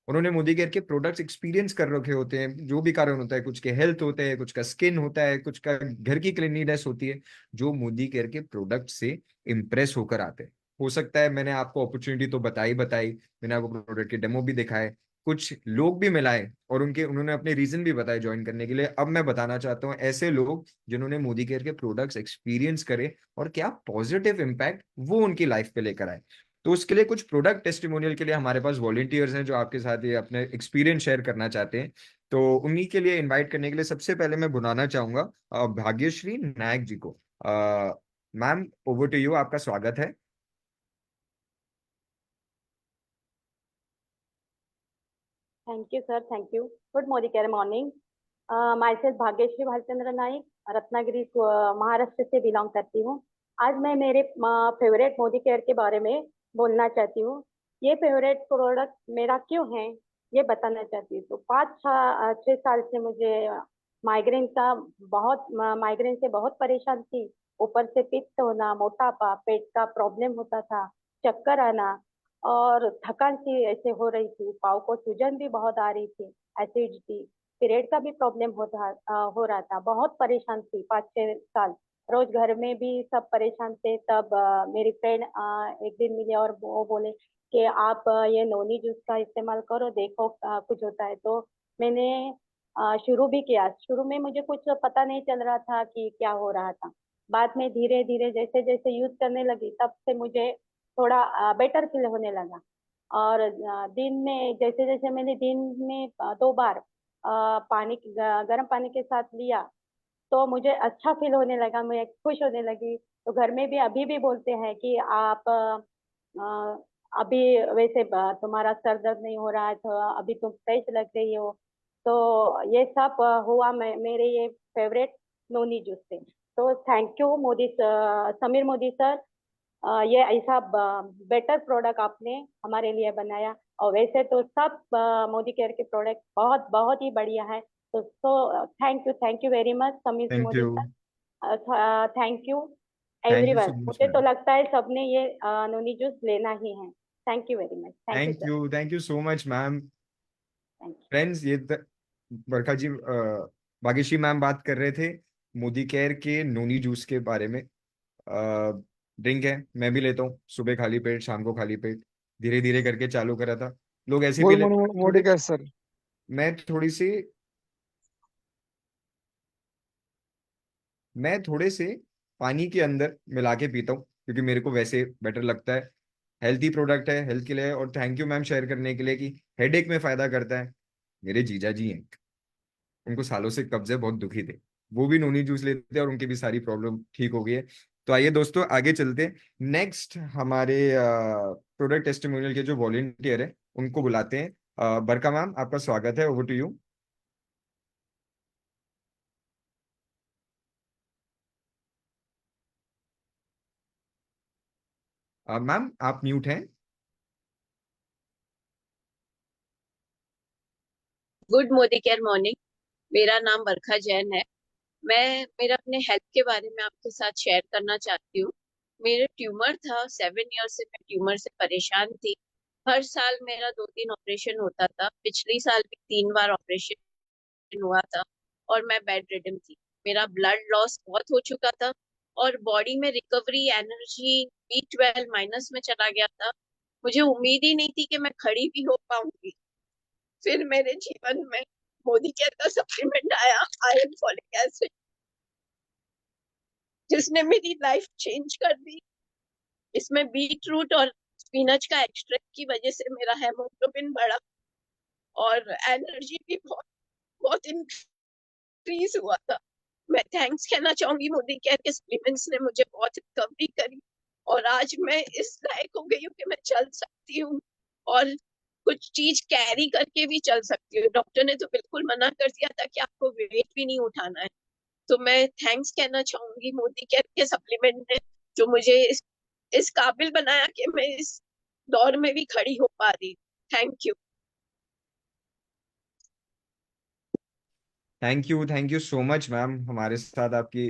उन्होंने मोदी केयर के प्रोडक्ट्स एक्सपीरियंस कर रखे होते हैं, जो भी कारण होता है, कुछ के हेल्थ होते हैं, कुछ का स्किन होता है, कुछ का घर की क्लीनिनेस होती है, जो मोदी केयर के प्रोडक्ट से इम्प्रेस होकर आते हैं। हो सकता है मैंने आपको अपॉर्चुनिटी तो बताई, मैंने आपको प्रोडक्ट के डेमो भी दिखाए, कुछ लोग भी मिलाए और उन्होंने अपने रीजन भी बताए ज्वाइन करने के लिए। अब मैं बताना चाहता हूँ ऐसे लोग जिन्होंने मोदी केयर के प्रोडक्ट्स एक्सपीरियंस करे और क्या पॉजिटिव इम्पैक्ट वो उनकी लाइफ पे लेकर आए। तो उसके लिए कुछ प्रोडक्ट टेस्टिमोनियल के लिए हमारे पास वॉलंटियर्स हैं जो आपके साथ ये अपने एक्सपीरियंस शेयर करना चाहते हैं। तो उन्हीं के लिए इनवाइट करने के लिए सबसे पहले मैं बुलाना चाहूंगा भाग्यश्री नायक जी को। मैम, ओवर टू यू, आपका स्वागत है। Thank you, sir. Thank you. Good morning. Myself Bhagyashree Bhalchandra Naik, Ratnagiri Maharashtra से बिलोंग करती हूँ। आज मैं मेरे फेवरेट मोदी केयर के बारे में बोलना चाहती हूँ। ये फेवरेट प्रोडक्ट मेरा क्यों है ये बताना चाहती हूँ। तो 5-6 साल से मुझे माइग्रेन का माइग्रेन से बहुत परेशान थी। ऊपर से पित्त होना, मोटापा, पेट का प्रॉब्लम होता था, चक्कर आना और थकान सी ऐसे हो रही थी। पाँव को सूजन भी बहुत आ रही थी, एसिडिटी, पीरियड का भी प्रॉब्लम हो रहा था। बहुत परेशान थी 5-6 साल। रोज घर में भी सब परेशान थे। तब मेरी फ्रेंड एक दिन मिली और वो बोले कि आप ये नोनी जूस का इस्तेमाल करो, देखो कुछ होता है। तो मैंने शुरू भी किया। शुरू में मुझे कुछ पता नहीं चल रहा था कि क्या हो रहा था। बाद में धीरे धीरे जैसे जैसे यूज करने लगी तब से मुझे थोड़ा बेटर फील होने लगा। और दिन में जैसे जैसे मैंने दिन में 2 बार गर्म पानी के साथ लिया तो मुझे अच्छा फील होने लगा, मैं खुश होने लगी। तो घर में भी अभी भी बोलते हैं कि आप अभी वैसे तुम्हारा सर दर्द नहीं हो रहा है, तो अभी तुम फ्रेश लग रही हो। तो ये सब हुआ मेरे ये फेवरेट नोनी जूस से। तो thank you Sameer Modi sir. ये ऐसा बेटर प्रोडक्ट आपने हमारे लिए बनाया। और वैसे तो सब मोदी केयर के प्रोडक्ट बहुत बहुत ही बढ़िया है। तो thank you very much Sameer thank Modi you. Sir. Thank you thank you so everyone. Much मुझे तो मैम। लगता है सबने ये नोनी जूस लेना ही है। Thank you very much. Thank you sir. Thank you so much ma'am. Thank you. Friends, Barkha ji, Bhagyashree ma'am बात कर रहे थे मोदी केयर के नोनी जूस के बारे में। ड्रिंक है, मैं भी लेता हूँ, सुबह खाली पेट, शाम को खाली पेट, धीरे धीरे करके चालू करा था। लोग ऐसे पी गुड लेते मॉर्निंग हैं मोदी छोटे। कैर सर। मैं थोड़े से पानी के अंदर मिला के पीता हूँ क्योंकि मेरे को वैसे बेटर लगता है। हेल्थी प्रोडक्ट है, हेल्थ के लिए। और थैंक यू मैम शेयर करने के लिए कि हेडेक में फायदा करता है। मेरे जीजा जी हैं, उनको सालों से कब्जे बहुत दुखी थे, वो भी नोनी जूस लेते हैं और उनकी भी सारी प्रॉब्लम ठीक हो गई है। तो आइए दोस्तों आगे चलते हैं। नेक्स्ट हमारे प्रोडक्ट टेस्टिमोनियल के जो वॉलंटियर है उनको बुलाते हैं। बरका मैम, आपका स्वागत है, ओवर टू यू। मैम आप म्यूट हैं। Good Modi care morning. मेरा नाम बरखा जैन है। मैं मेरा अपने हेल्थ के बारे में आपके साथ शेयर करना चाहती हूँ। मेरे ट्यूमर था, 7 ईयर से मैं ट्यूमर से परेशान थी। हर साल मेरा 2-3 ऑपरेशन होता था। पिछली साल भी 3 बार ऑपरेशन हुआ था और मैं बेड रिडन थी। मेरा ब्लड लॉस बहुत हो चुका था और बॉडी में रिकवरी, एनर्जी, B12 माइनस में चला गया था। मुझे उम्मीद ही नहीं थी कि मैं खड़ी भी हो पाऊंगी। फिर मेरे जीवन में मोदी केयर का सप्लीमेंट आया, आयरन फॉलिक एसिड, जिसने मेरी लाइफ चेंज कर दी। इसमें बीट रूट और स्पिनच का एक्सट्रैक्ट की वजह से मेरा हेमोग्लोबिन बढ़ा और एनर्जी भी बहुत बहुत इंक्रीज हुआ था। मैं थैंक्स कहना चाहूंगी मोदी केयर के सप्लीमेंट्स ने मुझे बहुत रिकवरी करी और आज मैं इस लायक हो गई हूँ कि मैं चल सकती हूँ और कुछ चीज कैरी करके भी चल सकती हूँ। डॉक्टर ने तो बिल्कुल मना कर दिया था कि आपको वेट भी नहीं उठाना है। तो मैं थैंक्स कहना चाहूंगी मोदी केयर के सप्लीमेंट ने, जो मुझे इस काबिल बनाया कि मैं इस दौर में भी खड़ी हो पा रही। Thank you. Thank you so much ma'am, हमारे साथ आपकी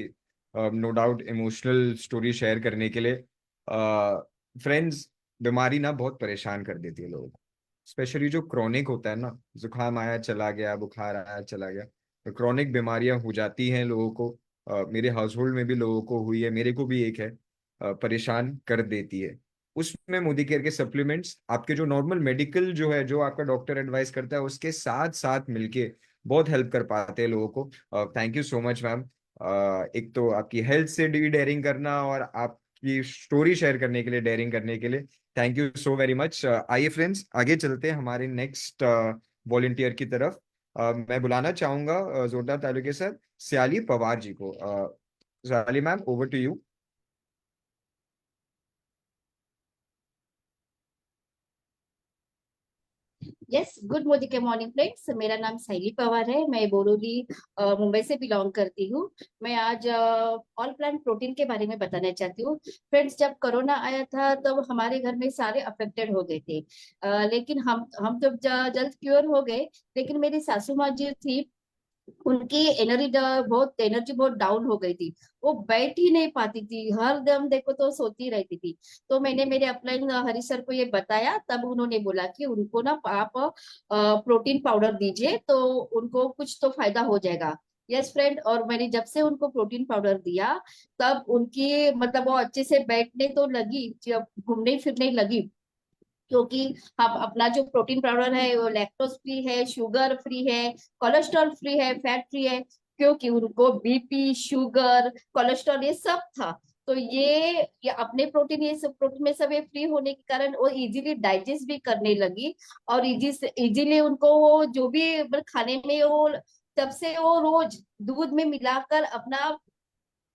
no doubt emotional story share करने के लिए। फ्रेंड्स, बीमारी ना बहुत परेशान कर देती है लोगों को, स्पेशली जो क्रॉनिक होता है ना, जुकाम आया चला गया, बुखार आया चला गया, तो क्रॉनिक बीमारियां हो जाती हैं लोगों को। मेरे हाउस होल्ड में भी लोगों को हुई है, मेरे को भी एक है, परेशान कर देती है। उसमें मोदी केयर के सप्लीमेंट्स आपके जो नॉर्मल मेडिकल जो है, जो आपका डॉक्टर एडवाइस करता है, उसके साथ साथ मिलके बहुत हेल्प कर पाते हैं लोगों को। Thank you so much ma'am. एक तो आपकी हेल्थ से भी डेयरिंग करना और आपकी स्टोरी शेयर करने के लिए, डेयरिंग करने के लिए thank you so very much. आइए फ्रेंड्स, आगे चलते हैं हमारे नेक्स्ट वॉलेंटियर की तरफ। मैं बुलाना चाहूंगा जोरदार तालियों के साथ सियाली पवार जी को। Siyali ma'am, over to you. Yes, good Modi के मॉर्निंग फ्रेंड्स। मेरा नाम साइली पवार है। मैं बोरोली मुंबई से बिलोंग करती हूँ। मैं आज ऑल प्लांट प्रोटीन के बारे में बताना चाहती हूँ। फ्रेंड्स, जब कोरोना आया था तब हमारे घर में सारे अफेक्टेड हो गए थे, लेकिन हम तो जल्द क्योर हो गए। लेकिन मेरी सासू माँ जो थी, उनकी एनर्जी बहुत डाउन हो गई थी। वो बैठ ही नहीं पाती थी, हर दम देखो तो सोती रहती थी। तो मैंने मेरे अपलाइन हरी सर को ये बताया, तब उन्होंने बोला कि उनको ना आप प्रोटीन पाउडर दीजिए तो उनको कुछ तो फायदा हो जाएगा। यस फ्रेंड, और मैंने जब से उनको प्रोटीन पाउडर दिया, तब उनकी मतलब वो अच्छे से बैठने तो लगी, जब घूमने फिरने लगी। क्योंकि हम अपना जो प्रोटीन पाउडर है वो लैक्टोज फ्री है, शुगर फ्री है, कोलेस्ट्रॉल फ्री है, फैट फ्री है। क्योंकि उनको बीपी, शुगर, कोलेस्ट्रॉल ये सब था। तो ये अपने प्रोटीन, ये सब प्रोटीन में सब ये फ्री होने के कारण वो इजीली डाइजेस्ट भी करने लगी। और इजीली उनको वो जो भी मतलब खाने में वो, तब से वो रोज दूध में मिलाकर अपना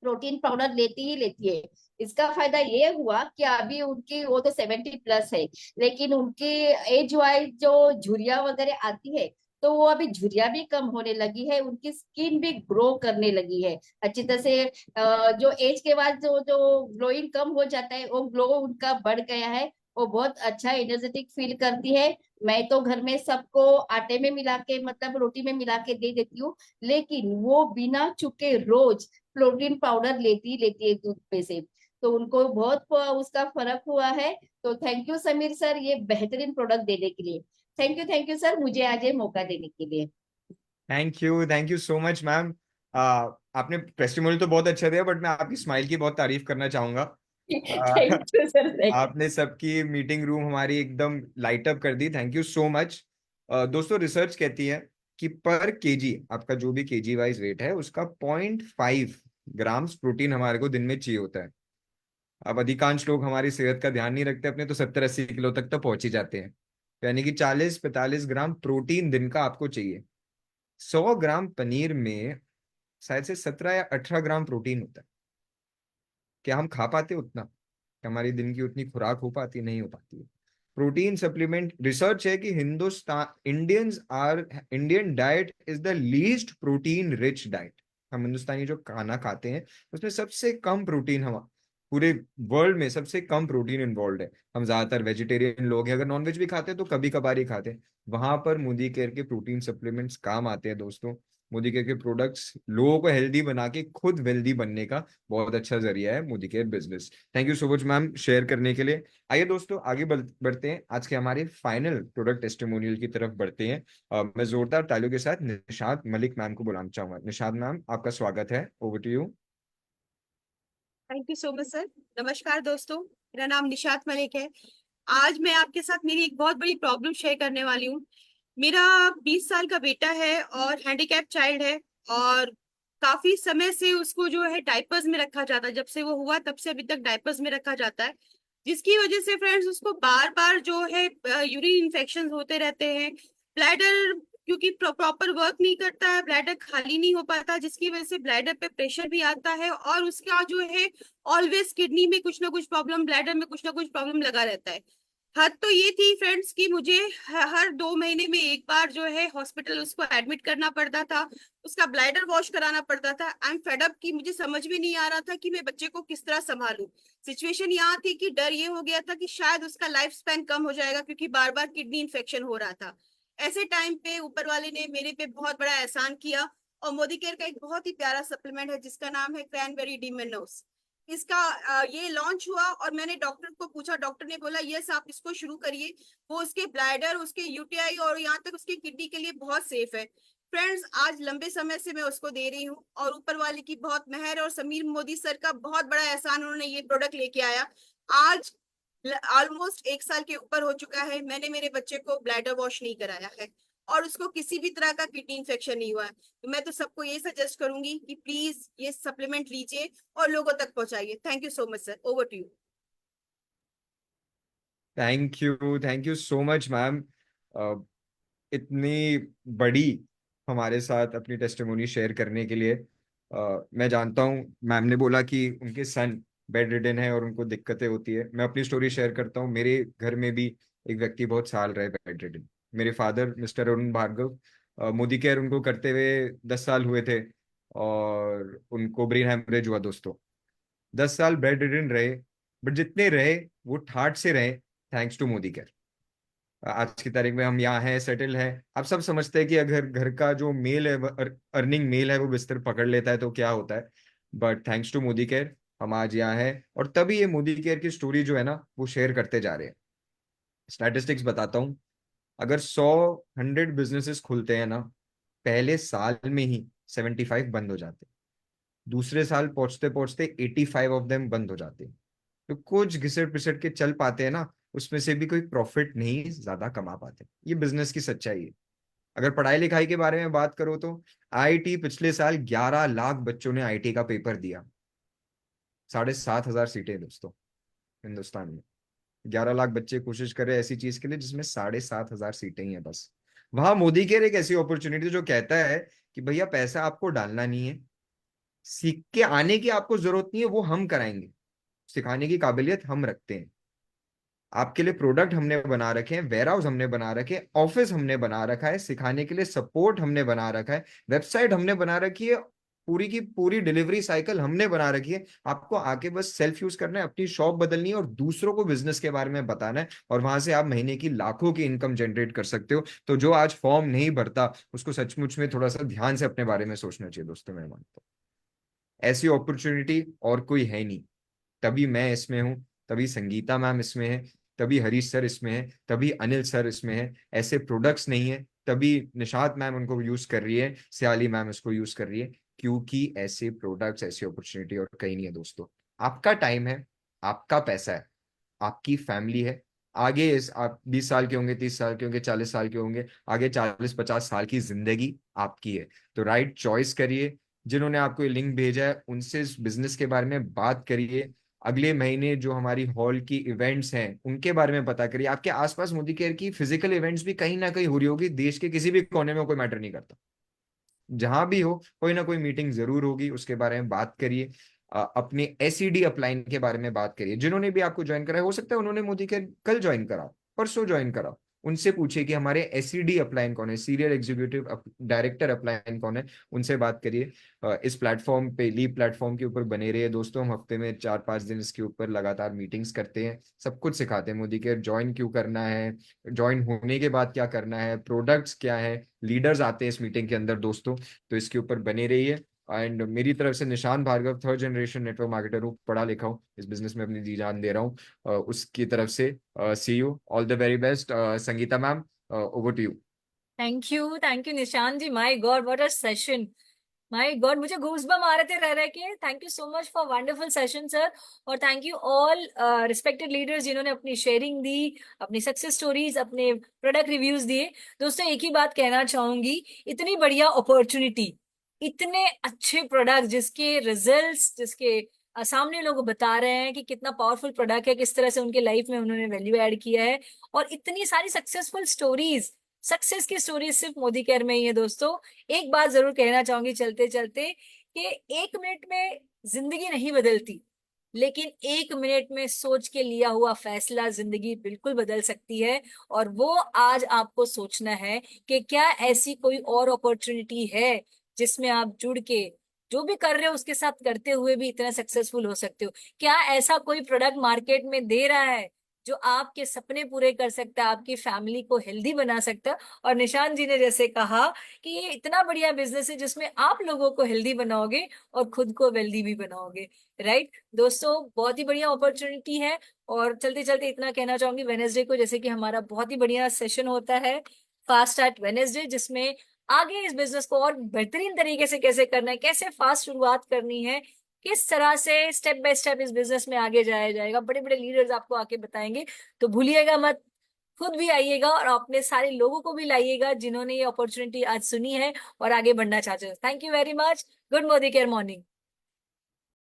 प्रोटीन पाउडर लेती ही लेती है। इसका फायदा ये हुआ कि अभी उनकी वो तो 70+ है, लेकिन उनकी एज वाइज जो झुर्रियां वगैरह आती है, तो वो अभी झुर्रियां भी कम होने लगी है, उनकी स्किन भी ग्रो करने लगी है अच्छी तरह से। जो एज के बाद जो जो ग्लोइंग कम हो जाता है, वो ग्लो उनका बढ़ गया है। वो बहुत अच्छा एनर्जेटिक फील करती है। मैं तो घर में सबको आटे में मिला के, मतलब रोटी में मिला के दे देती हूँ, लेकिन वो बिना चुके रोज प्रोटीन पाउडर लेती है दूध पे से। तो उनको बहुत उसका फर्क हुआ है। तो थैंक यू समीर सर, ये बेहतरीन प्रोडक्ट देने के लिए। थैंक यू सर, मुझे आज ये मौका देने के लिए। Thank you so much ma'am. आपने टेस्टिमोनियल तो बहुत अच्छा दिया, बट मैं आपकी स्माइल की बहुत तारीफ करना चाहूंगा। थैंक यू सर, थैंक आपने सबकी मीटिंग रूम हमारी एकदम लाइट अप कर दी, थैंक यू सो मच। दोस्तों, रिसर्च कहती है कि पर केजी, आपका जो भी केजी वाइज वेट है, उसका 0.5 ग्राम्स प्रोटीन हमारे को दिन में चाहिए होता है। अब अधिकांश लोग हमारी सेहत का ध्यान नहीं रखते अपने, तो 70-80 किलो तक तो पहुंच ही जाते हैं। तो यानी कि 40-45 ग्राम प्रोटीन दिन का आपको चाहिए। 100 ग्राम पनीर में शायद से 17 या 18 ग्राम प्रोटीन होता है। क्या हम खा पाते उतना? क्या हमारी दिन की उतनी खुराक हो पाती? नहीं हो पाती है। प्रोटीन सप्लीमेंट रिसर्च है कि Indian diet is the least protein rich diet. हम हिंदुस्तानी जो खाना खाते हैं उसमें सबसे कम प्रोटीन, हम पूरे वर्ल्ड में सबसे कम प्रोटीन इन्वॉल्व है। हम ज्यादातर वेजिटेरियन लोग हैं, अगर नॉनवेज भी खाते हैं तो कभी कभार ही खाते हैं। वहां पर मोदी केयर के प्रोटीन सप्लीमेंट्स काम आते हैं दोस्तों। मोदी केयर के प्रोडक्ट्स लोगों को हेल्दी बना के खुद वेल्दी बनने का बहुत अच्छा जरिया है Modi care business. Thank you so much ma'am share करने के लिए। आइए दोस्तों आगे बढ़ते हैं, आज के हमारे फाइनल प्रोडक्ट टेस्टिमोनियल की तरफ बढ़ते हैं। मैं जोरदार तालियों के साथ निशात मलिक मैम को बुलाना चाहूंगा। निशात मैम, आपका स्वागत है, over to you. Thank you so much sir. नमस्कार दोस्तों, मेरा नाम निशात मलिक है। आज मैं आपके साथ मेरी एक बहुत बड़ी प्रॉब्लम शेयर करने वाली हूँ। मेरा 20 साल का बेटा है और हैंडीकैप चाइल्ड है, और काफी समय से उसको जो है डायपर्स में रखा जाता है। जब से वो हुआ तब से अभी तक डायपर्स में रखा जाता है, जिसकी वजह से फ्रेंड्स उसको बार बार जो है यूरिन इन्फेक्शन होते रहते हैं। ब्लैडर क्योंकि प्रॉपर वर्क नहीं करता है, ब्लैडर खाली नहीं हो पाता, जिसकी वजह से ब्लैडर पे प्रेशर भी आता है, और उसका जो है ऑलवेज किडनी में कुछ ना कुछ प्रॉब्लम, ब्लैडर में कुछ ना कुछ प्रॉब्लम लगा रहता है। हद तो ये थी फ्रेंड्स कि मुझे हर 2 महीने में एक बार जो है हॉस्पिटल उसको एडमिट करना पड़ता था, उसका ब्लैडर वॉश कराना पड़ता था। आई एम फेड अप कि मुझे समझ में नहीं आ रहा था कि मैं बच्चे को किस तरह संभालूं। सिचुएशन यहाँ थी कि डर ये हो गया था कि शायद उसका लाइफ स्पैन कम हो जाएगा, क्योंकि बार बार किडनी इन्फेक्शन हो रहा था। ऐसे टाइम पे ऊपर वाले ने मेरे पे बहुत बड़ा एहसान किया, और मोदी केयर का एक बहुत ही प्यारा सप्लीमेंट है जिसका नाम है क्रैनबेरी डीमेनोस। इसका ये लॉन्च हुआ और मैंने डॉक्टर को पूछा, डॉक्टर ने बोला यस आप इसको शुरू करिए, वो उसके ब्लैडर, उसके यूटीआई और यहाँ तक उसकी किडनी के लिए बहुत सेफ है। फ्रेंड्स, आज लंबे समय से मैं उसको दे रही हूँ, और ऊपर वाले की बहुत मेहर और समीर मोदी सर का बहुत बड़ा एहसान, उन्होंने ये प्रोडक्ट लेके आया। आज ऑलमोस्ट 1 साल के ऊपर हो चुका है, मैंने मेरे बच्चे को ब्लैडर वॉश नहीं कराया है, और उसको किसी भी तरह का किडनी इन्फेक्शन नहीं हुआ है। तो मैं तो सबको ये सजेस्ट करूंगी कि प्लीज ये सप्लीमेंट लीजिए और लोगों तक पहुंचाइए। Thank you so much sir, over to you. Thank you so much ma'am, इतनी बड़ी हमारे साथ अपनी टेस्टिमोनी शेयर करने के लिए। मैं जानता हूँ मैम ने बोला कि उनके सन बेड रिडन है और उनको दिक्कतें होती है। मैं अपनी स्टोरी शेयर करता हूँ, मेरे घर में भी एक व्यक्ति बहुत साल रहे बेड रिडन। मेरे father mister Arun Bhargav, Modicare उनको करते हुए 10 साल हुए थे, और उनको ब्रेन हैमरेज हुआ दोस्तों। 10 साल बेड रिडन रहे, बट जितने रहे वो ठाट से रहे, थैंक्स टू मोदी केयर। आज की तारीख में हम यहाँ हैं, सेटल हैं। आप सब समझते हैं कि अगर घर का जो मेल है, अर्निंग मेल है, वो बिस्तर पकड़ लेता है तो क्या होता है। But thanks to Modicare हम आज यहाँ हैं, और तभी ये मोदी केयर की स्टोरी जो है ना वो शेयर करते जा रहे हैं। स्टैटिस्टिक्स बताता हूँ, अगर 100 बिजनेसेस खुलते हैं ना, पहले साल में ही 75 बंद हो जाते हैं, दूसरे साल पहुंचते पहुंचते 85 ऑफ देम बंद हो जाते हैं। तो कुछ घिसट पिसट के चल पाते हैं ना, उसमें से भी कोई प्रॉफिट नहीं ज्यादा कमा पाते। ये बिजनेस की सच्चाई है। अगर पढ़ाई लिखाई के बारे में बात करो तो आईआईटी पिछले साल 11 लाख बच्चों ने आईआईटी का पेपर दिया। 7,500 सीटें दोस्तों हिंदुस्तान में। 11 लाख बच्चे कोशिश कर रहे हैं ऐसी चीज के लिए जिसमें 7,500 सीटें ही है बस। वहां मोदी केयर एक ऐसी अपॉर्चुनिटी जो कहता है कि भैया पैसा आपको डालना नहीं है, सीख के आने की आपको जरूरत नहीं है, वो हम कराएंगे, सिखाने की काबिलियत हम रखते हैं। आपके लिए प्रोडक्ट हमने बना रखे हैं, वेयर हाउस हमने बना रखे हैं, ऑफिस हमने बना रखा है, सिखाने के लिए सपोर्ट हमने बना रखा है, वेबसाइट हमने बना रखी है, पूरी की पूरी डिलीवरी साइकिल हमने बना रखी है। आपको आके बस सेल्फ यूज करना है, अपनी शॉप बदलनी है और दूसरों को बिजनेस के बारे में बताना है, और वहां से आप महीने की लाखों की इनकम जनरेट कर सकते हो। तो जो आज फॉर्म नहीं भरता उसको सचमुच में थोड़ा सा ध्यान से अपने बारे में सोचना चाहिए दोस्तों। मैं मानता हूँ ऐसी अपॉर्चुनिटी और कोई है नहीं, तभी मैं इसमें हूँ, तभी संगीता मैम इसमें है, तभी हरीश सर इसमें है, तभी अनिल सर इसमें है। ऐसे प्रोडक्ट्स नहीं है तभी निशात मैम उनको यूज कर रही है, सियाली मैम इसको यूज कर रही है, क्योंकि ऐसे प्रोडक्ट्स, ऐसी अपॉर्चुनिटी और कहीं नहीं है दोस्तों। आपका टाइम है, आपका पैसा है, आपकी फैमिली है। आगे इस आप 20 साल के होंगे, 30 साल के होंगे, 40 साल के होंगे, आगे 40-50 साल की जिंदगी आपकी है। तो राइट चॉइस करिए। जिन्होंने आपको ये लिंक भेजा है उनसे इस बिजनेस के बारे में बात करिए। अगले महीने जो हमारी हॉल की इवेंट्स हैं उनके बारे में पता करिए। आपके आसपास मोदी केयर की फिजिकल इवेंट्स भी कहीं ना कहीं हो रही होगी, देश के किसी भी कोने में, कोई मैटर नहीं करता, जहां भी हो कोई ना कोई मीटिंग जरूर होगी, उसके बारे में बात करिए। अपने एसईडी अपलाइन के बारे में बात करिए। जिन्होंने भी आपको ज्वाइन करा है, हो सकता है उन्होंने मोदी केयर कल ज्वाइन करा, परसों ज्वाइन कराओ। उनसे पूछिए कि हमारे एसईडी अपलाइन कौन है, सीनियर एग्जीक्यूटिव डायरेक्टर अपलाइन कौन है, उनसे बात करिए। इस प्लेटफॉर्म पे, लीव प्लेटफॉर्म के ऊपर बने रहिए दोस्तों। हम हफ्ते में 4-5 दिन इसके ऊपर लगातार मीटिंग्स करते हैं, सब कुछ सिखाते हैं। मोदी केयर ज्वाइन क्यों करना है, ज्वाइन होने के बाद क्या करना है, प्रोडक्ट्स क्या है, लीडर्स आते हैं इस मीटिंग के अंदर दोस्तों। तो इसके ऊपर बने रहिए। एंड मेरी तरफ से निशान Bhargava, 3rd generation network marketer हूँ, पढ़ा लिखा हूँ, इस बिजनेस में अपनी जी जान दे रहा हूँ। उसकी तरफ से see you, all the very best. Sangeeta ma'am, over to you. Thank you Nishan ji. My god what a session, my god मुझे गूज़बम्प आ रहे थे रह रह के। Thank you so much for wonderful session sir. और thank you all respected leaders जिन्होंने अपनी शेयरिंग दी, अपनी सक्सेस स्टोरीज, अपने प्रोडक्ट रिव्यूज दिए। दोस्तों एक ही बात कहना चाहूंगी, इतनी बढ़िया अपॉर्चुनिटी, इतने अच्छे प्रोडक्ट जिसके रिजल्ट्स, जिसके सामने लोग बता रहे हैं कि कितना पावरफुल प्रोडक्ट है, किस तरह से उनके लाइफ में उन्होंने वैल्यू ऐड किया है, और इतनी सारी सक्सेसफुल स्टोरीज, सक्सेस की स्टोरीज सिर्फ मोदी केयर में ही है दोस्तों। एक बात जरूर कहना चाहूंगी चलते चलते कि 1 मिनट में जिंदगी नहीं बदलती, लेकिन 1 मिनट में सोच के लिया हुआ फैसला जिंदगी बिल्कुल बदल सकती है। और वो आज आपको सोचना है कि क्या ऐसी कोई और अपॉर्चुनिटी है जिसमें आप जुड़ के जो भी कर रहे हो उसके साथ करते हुए भी इतना सक्सेसफुल हो सकते हो। क्या ऐसा कोई प्रोडक्ट मार्केट में दे रहा है जो आपके सपने पूरे कर सकता है, आपकी फैमिली को हेल्दी बना सकता है। और निशान जी ने जैसे कहा कि ये इतना बढ़िया बिजनेस है जिसमें आप लोगों को हेल्दी बनाओगे और खुद को वेल्दी भी बनाओगे। राइट दोस्तों, बहुत ही बढ़िया अपॉर्चुनिटी है। और चलते चलते इतना कहना चाहूंगी, वेनेसडे को जैसे कि हमारा बहुत ही बढ़िया सेशन होता है फास्ट स्टार्ट वेनेसडे, जिसमें आगे इस बिजनेस को और बेहतरीन तरीके से कैसे करना है, कैसे फास्ट शुरुआत करनी है, किस तरह से स्टेप बाय स्टेप इस बिजनेस में आगे जाया जाएगा, बड़े बड़े लीडर्स आपको आके बताएंगे। तो भूलिएगा मत, खुद भी आइएगा और अपने सारे लोगों को भी लाइएगा जिन्होंने ये अपॉर्चुनिटी आज सुनी है और आगे बढ़ना चाहते हैं। Thank you very much. Good Modi care morning.